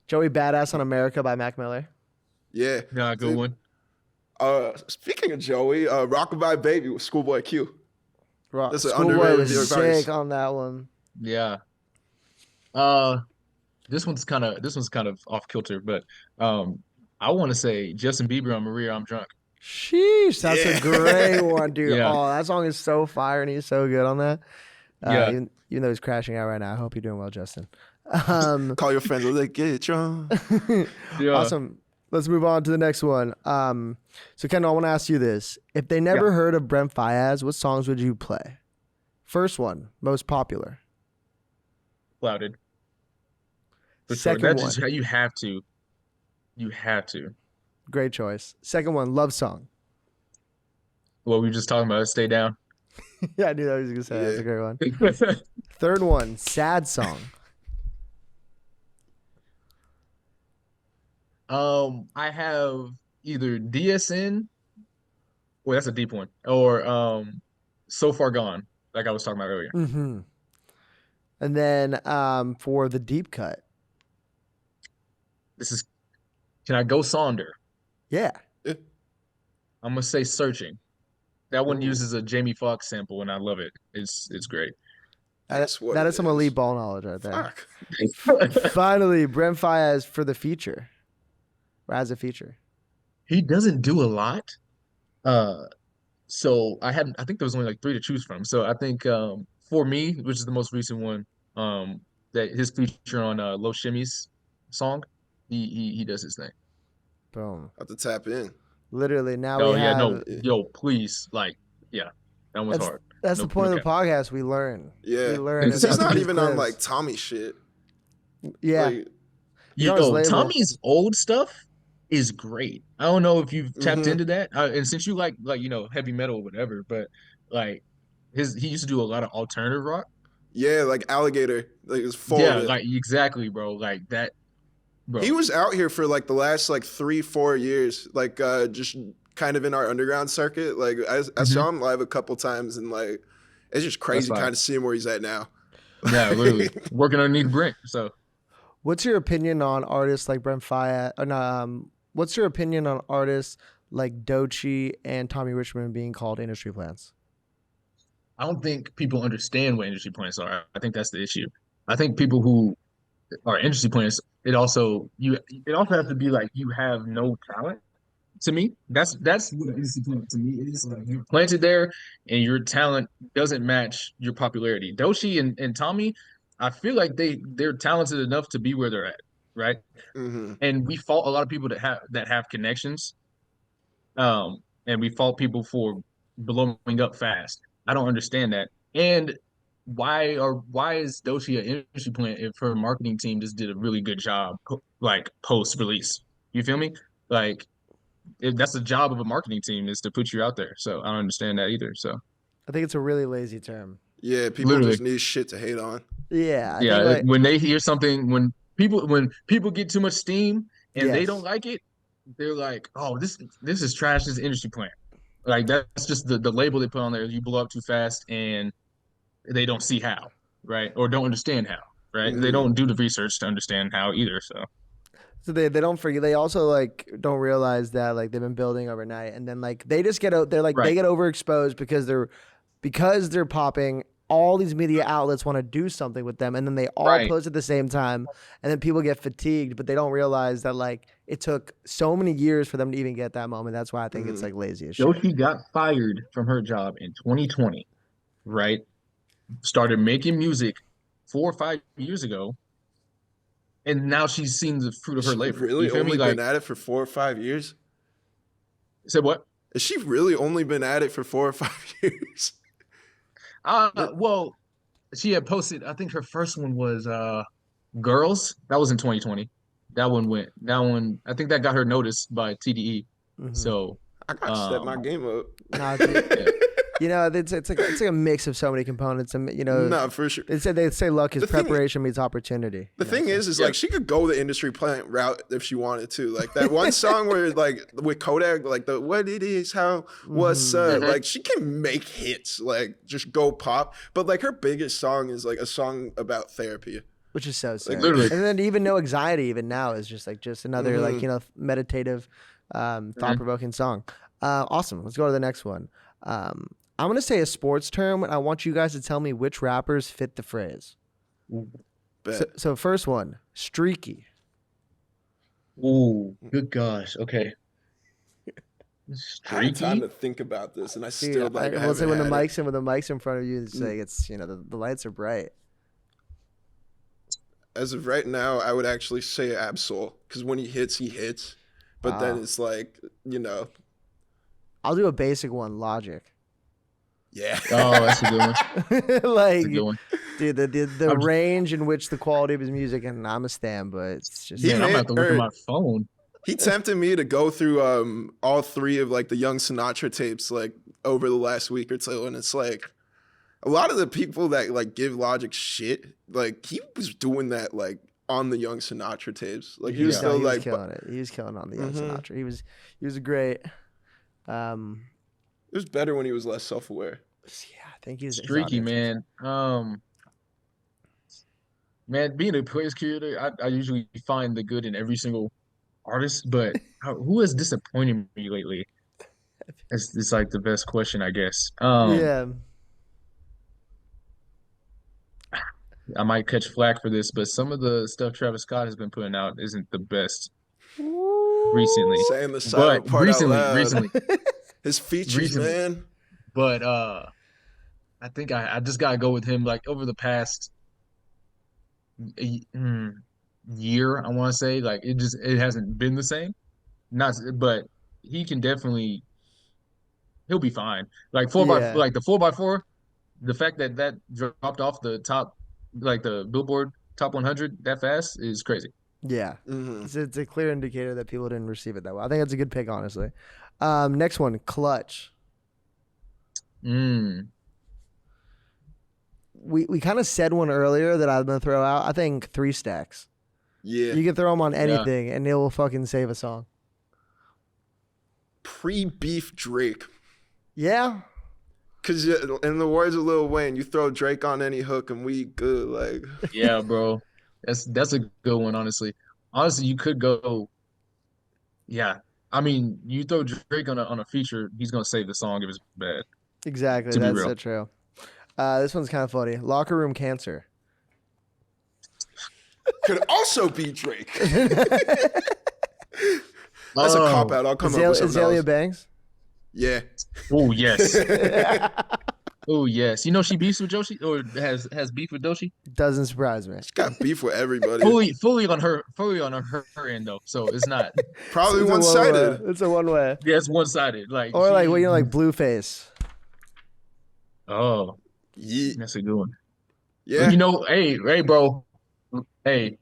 Joey Badass on America by Mac Miller. Yeah. Yeah, good one. Speaking of Joey, Rockabye Baby with Schoolboy Q. That's an underrated was sick on that one. Yeah. This one's kind of off kilter, but I want to say Justin Bieber on Maria, I'm Drunk. Sheesh, that's a great one, dude. Yeah. Oh, that song is so fire and he's so good on that. Even though he's crashing out right now, I hope you're doing well, Justin. Call your friends, let get drunk. Awesome. Let's move on to the next one. So Kendall, I want to ask you this: if they never heard of Brent Faiyaz, what songs would you play? First one, most popular. Clouded. For Second sure. one, just, you have to. You have to. Great choice. Second one, love song. What we were just talking about, Stay Down. Yeah, I knew that was gonna say. That's a great one. Third one, sad song. I have either DSN, well, that's a deep one, or So Far Gone, like I was talking about earlier. Mm-hmm. And then for the deep cut, can I go Sonder? Yeah. I'm gonna say Searching. That one uses a Jamie Foxx sample, and I love it. It's great. That is some elite ball knowledge right there. Fuck. Finally, Brent Faiyaz for the feature. Or as a feature. He doesn't do a lot. So I think there was only like 3 to choose from. So I think for me, which is the most recent one, that his feature on Low Shimmy's song, he does his thing. Boom. Have to tap in. Literally now Oh we yeah, have. yo, please, like, yeah, that was hard. That's No- the point no of the podcast. We learn. Yeah. We learn. Because he's not even on like Tommy shit. Yeah. Like, He's on his Yo, label. Tommy's old stuff is great. I don't know if you've tapped Mhm. into that, and since you like heavy metal or whatever, but like he used to do a lot of alternative rock. yeah, like Alligator. Like it's full Yeah, of it. like exactly, bro. Like that, bro. He was out here for like the last like 3-4 years, like just kind of in our underground circuit. Like I saw him live a couple times, and like it's just crazy fire. kind of seeing where he's at now. Yeah, literally working underneath Brent. So What's your opinion on artists like Brent Faiyaz? What's your opinion on artists like Doechii and Tommy Richmond being called industry plants? I don't think people understand what industry plants are. I think that's the issue. I think people who are industry plants, it also has to be like you have no talent. To me, that's what industry plant to me is. Like you're planted there, and your talent doesn't match your popularity. Doechii and Tommy, I feel like they're talented enough to be where they're at, right? Mm-hmm. And we fault a lot of people that have connections, and we fault people for blowing up fast. I don't understand that. And why is Doechii an industry plant if her marketing team just did a really good job, like post release? You feel me? Like that's the job of a marketing team, is to put you out there. So I don't understand that either. So I think it's a really lazy term. Yeah, people Literally. just need shit to hate on. Yeah. I yeah, think, like, when they hear something, when people get too much steam and they Yes. don't like it, they're like, oh, this is trash. This is industry plant. Like that's just the label they put on there. You blow up too fast and they don't see how, right? Or don't understand how, right? They don't do the research to understand how either. So they don't forget. They also like don't realize that like they've been building overnight, and then like they just get out. They're like they get overexposed because they're popping. All these media outlets want to do something with them, and then they all post at the same time, and then people get fatigued. But they don't realize that like it took so many years for them to even get that moment. That's why I think it's like lazy as shit. Doechii got fired from her job in 2020, right? Started making music 4 or 5 years ago, and now she's seen the fruit of her labor. Really You feel only me? been at it for 4 or 5 years? Said what? Has she really only been at it for 4 or 5 years? Well, she had posted, I think her first one was Girls. That was in 2020. That one, I think that got her noticed by TDE. So I gotta step my game up. Nah, you know, it's like a mix of so many components, and you know, No, for sure. They say luck is The thing- preparation meets opportunity. The thing is like she could go the industry plant route if she wanted to. Like that one song where like with Kodak, like the what it is, how, what's up. Like she can make hits, like just go pop. But like her biggest song is like a song about therapy. Which is so sad. literally. And then even No Anxiety even now is just another like, you know, meditative, thought-provoking song. Awesome. Let's go to the next one. I'm going to say a sports term, and I want you guys to tell me which rappers fit the phrase. So first one, streaky. Ooh, good gosh. Okay. I had time to think about this, and I still like. We'll say when the haven't had it. mic's in front of you, it's like it's, you know, the lights are bright. As of right now, I would actually say Absol, because when he hits. But then it's like, you know. I'll do a basic one, Logic. Yeah. Oh, that's a good one. Like, That's a good one. dude, the range in which the quality of his music, and I'm a stan, but it's just. Man, I'm about to look at my phone. He tempted me to go through all 3 of like the Young Sinatra tapes like over the last week or so, and it's like a lot of the people that like give Logic shit, like he was doing that like on the Young Sinatra tapes. Like he was still like killing it. He was killing on the Young Sinatra. He was great. It was better when he was less self-aware. Yeah, I think he's Streaky, man. Man, being a player's curator, I usually find the good in every single artist, but who has disappointed me lately? It's like the best question, I guess. Yeah. I might catch flack for this, but some of the stuff Travis Scott has been putting out isn't the best recently. Saying the silent part recently, out loud. recently, his features, recently. man. But I think I just gotta go with him. Like over the past year, I want to say like it hasn't been the same. But he can definitely he'll be fine. Like like the 4x4, the fact that dropped off the top, like the Billboard top 100 that fast is crazy. Yeah, it's a clear indicator that people didn't receive it that well. I think that's a good pick, honestly. Next one, Clutch. We kind of said one earlier that I'm gonna throw out. I think 3 Stacks. Yeah, you can throw them on anything, and it will fucking save a song. Pre-beef Drake. Yeah. Because in the words of Lil Wayne, you throw Drake on any hook and we good. Like, yeah, bro. That's a good one, honestly. Honestly, you could go. Yeah, I mean, you throw Drake on a feature, he's gonna save the song if it's bad. Exactly, that's so true. This one's kind of funny. Locker Room Cancer. Could also be Drake. That's a cop out. I'll come up with something Azalea else. Banks. Yeah. Oh yes. Oh yes. You know she beefs with Joshi or has beef with Doshi? Doesn't surprise me. She's got beef with everybody. fully on her end though. So it's not probably one-sided. It's a one-way. Yeah, it's one-sided. Like or like like Blueface. Oh, yeah, that's a good one. Yeah. But you know, hey, bro. Hey,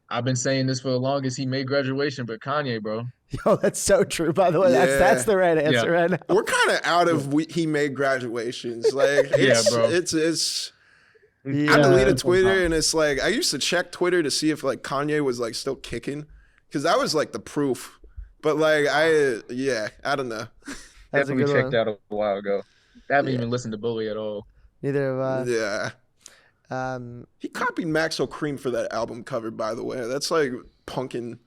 I've been saying this for the longest. He made Graduation, but Kanye, bro. Yo, that's so true. By the way, that's the right answer right now. We're kind of out of he made Graduations. Like, bro. It's. I deleted Twitter, and it's like I used to check Twitter to see if like Kanye was like still kicking, because that was like the proof. But like I don't know. That's a good checked one. out a while ago. I haven't even listened to Bully at all. Neither have I. Yeah. He copied Maxo Cream for that album cover, by the way. That's like punkin',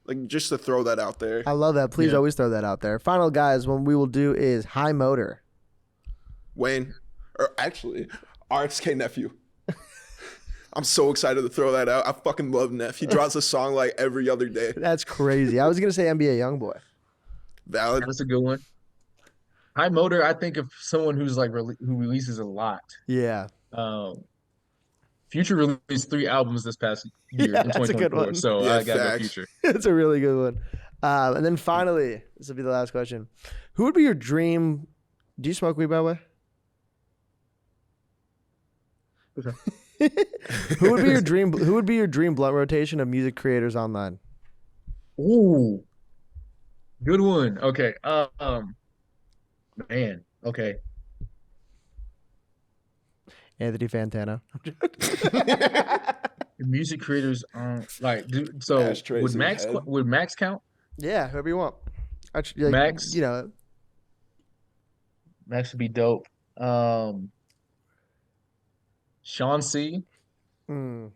like just to throw that out there. I love that. Please always throw that out there. Final guys, what we will do is High Motor. Wayne, or actually, RXK Nephew. I'm so excited to throw that out. I fucking love Neff. He drops a song like every other day. That's crazy. I was gonna say NBA YoungBoy. Valid. That's a good one. High Motor, I think of someone who's like who releases a lot. Yeah. Future released 3 albums this past year in 2024. That's a good one. So I got no Future. It's a really good one. And then finally, this will be the last question. Who would be your dream? Do you smoke weed, by the way? Who would be your dream? Who would be your dream blunt rotation of music creators online? Ooh, good one. Okay. Man. Okay. Anthony Fantano. Music creators, so would Max count? Yeah, whoever you want. Actually, Max, you know, Max would be dope. Sean C. Mm.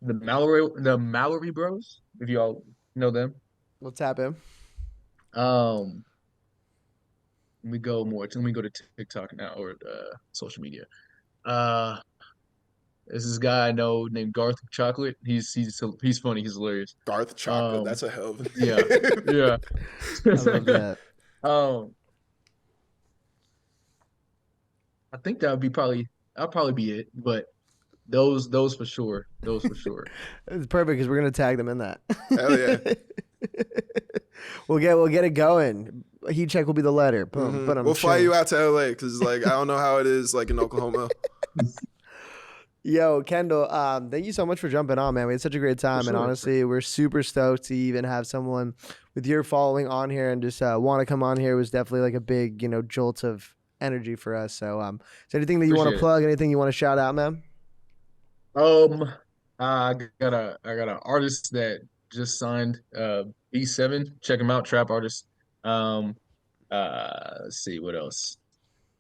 The Mallory Bros, if y'all know them. Let's tap in. Let me go to TikTok now or social media. There's this guy I know named Garth Chocolate. He's funny. He's hilarious. Garth Chocolate. That's a hell of a yeah. I love that. I think that would be that'll probably be it. But those for sure. Those for sure. It's perfect because we're gonna tag them in that. Hell yeah. We'll get it going. Heatcheck will be the letter. Boom. Mm-hmm. We'll fly you out to LA because like I don't know how it is like in Oklahoma. Yo, Kendall, thank you so much for jumping on, man. We had such a great time, and honestly, we're super stoked to even have someone with your following on here and just want to come on here. It was definitely like a big, jolt of energy for us. So, is there anything that you want to plug? Anything you want to shout out, man? I got an artist that just signed B7. Check him out, trap artist. Let's see what else.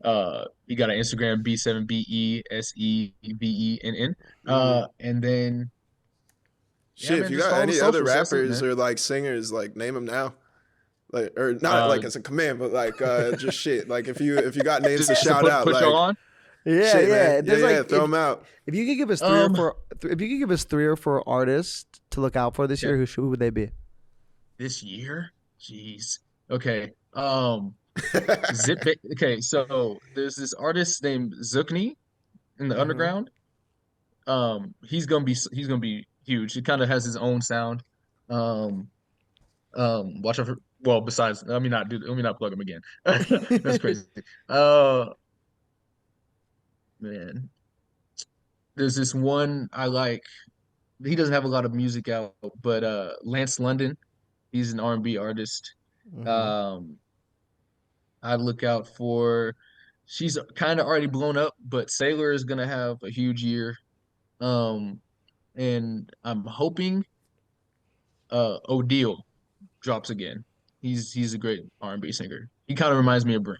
He got an Instagram B7BESEVENN. And then if you got any other rappers or like singers, like name them now. Like or not like as a command, but like just shit. Like if you got names to shout out, like y'all on? Yeah, Shit, yeah. man. There's like, Throw them out. If you could give us three or four artists to look out for this year, who would they be? This year? Jeez. Okay. Okay, so there's this artist named JOCKEY in the underground. He's gonna be huge. He kind of has his own sound. Watch out for, well, besides, let me not plug him again. That's crazy. Man, there's this one I like. He doesn't have a lot of music out, but Lance London, he's an R&B artist. I look out for, she's kind of already blown up, but Sailor is gonna have a huge year. And I'm hoping O'Deal drops again. He's a great R&B singer. He kind of reminds me of Brent.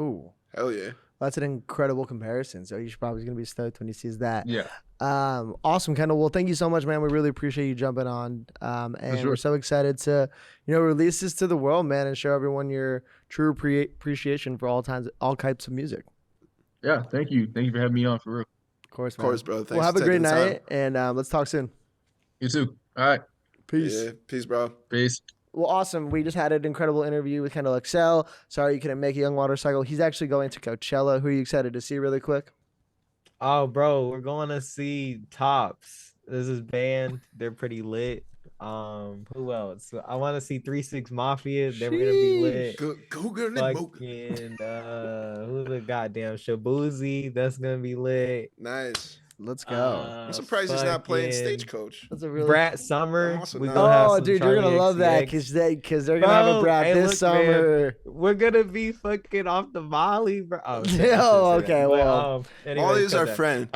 Ooh, hell yeah. That's an incredible comparison. So he's probably gonna be stoked when he sees that. Yeah. Awesome, Kendall. Well, thank you so much, man. We really appreciate you jumping on. And sure. we're so excited to, release this to the world, man, and show everyone your true appreciation for all types of music. Yeah, thank you. Thank you for having me on, for real. Of course, man. Of course, bro. Thanks well, have for a great taking the time. night, and let's talk soon. You too. All right. Peace. Yeah, peace, bro. Peace. Well, awesome. We just had an incredible interview with Kendallxcell. Sorry you couldn't make it, Young Watercycle. He's actually going to Coachella. Who are you excited to see really quick? Oh, bro, we're going to see Tops. This is band. They're pretty lit. Who else? I want to see 3 6 Mafia. They're gonna be lit. Go get it, Fucking who the goddamn Shabuzi? That's gonna be lit. Nice. Let's go. I'm surprised he's not playing Stagecoach. That's a really Brat Summer. Also We nice. gonna have Oh, some dude, you're gonna Charli love that XCX. because they're gonna have a Brat Hey, this look, summer. man, we're gonna be fucking off the Molly, bro. Oh, shit, I shouldn't Oh, say that. okay, But, well, anyways, Molly is cut our that. friend.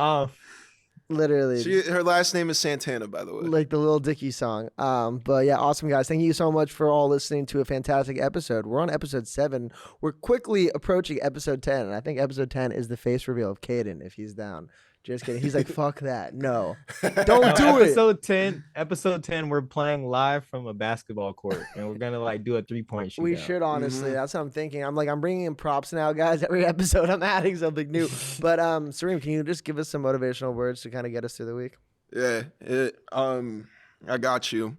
Literally. Her last name is Santana, by the way. Like the Lil Dicky song. But yeah, awesome guys. Thank you so much for all listening to a fantastic episode. We're on episode 7. We're quickly approaching episode 10. And I think episode 10 is the face reveal of Caden if he's down. Just kidding. He's like, fuck that. No. Don't do it. Episode 10, we're playing live from a basketball court. And we're gonna like do a 3-point shoot. We should honestly. That's what I'm thinking. I'm bringing in props now, guys. Every episode I'm adding something new. But Sareem, can you just give us some motivational words to kind of get us through the week? Yeah. I got you.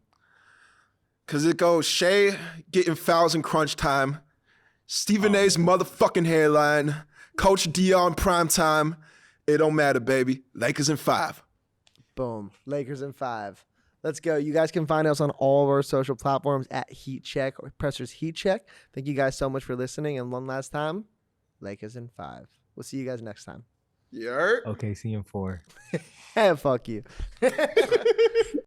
Cause it goes Shea getting fouls in crunch time. Stephen A's motherfucking hairline. Coach Dion prime time. It don't matter, baby. Lakers in 5. Boom. Lakers in 5. Let's go. You guys can find us on all of our social platforms at Heatcheck or Pressers Heatcheck. Thank you guys so much for listening. And one last time, Lakers in 5. We'll see you guys next time. Yeah. Okay, see you in 4. Fuck you.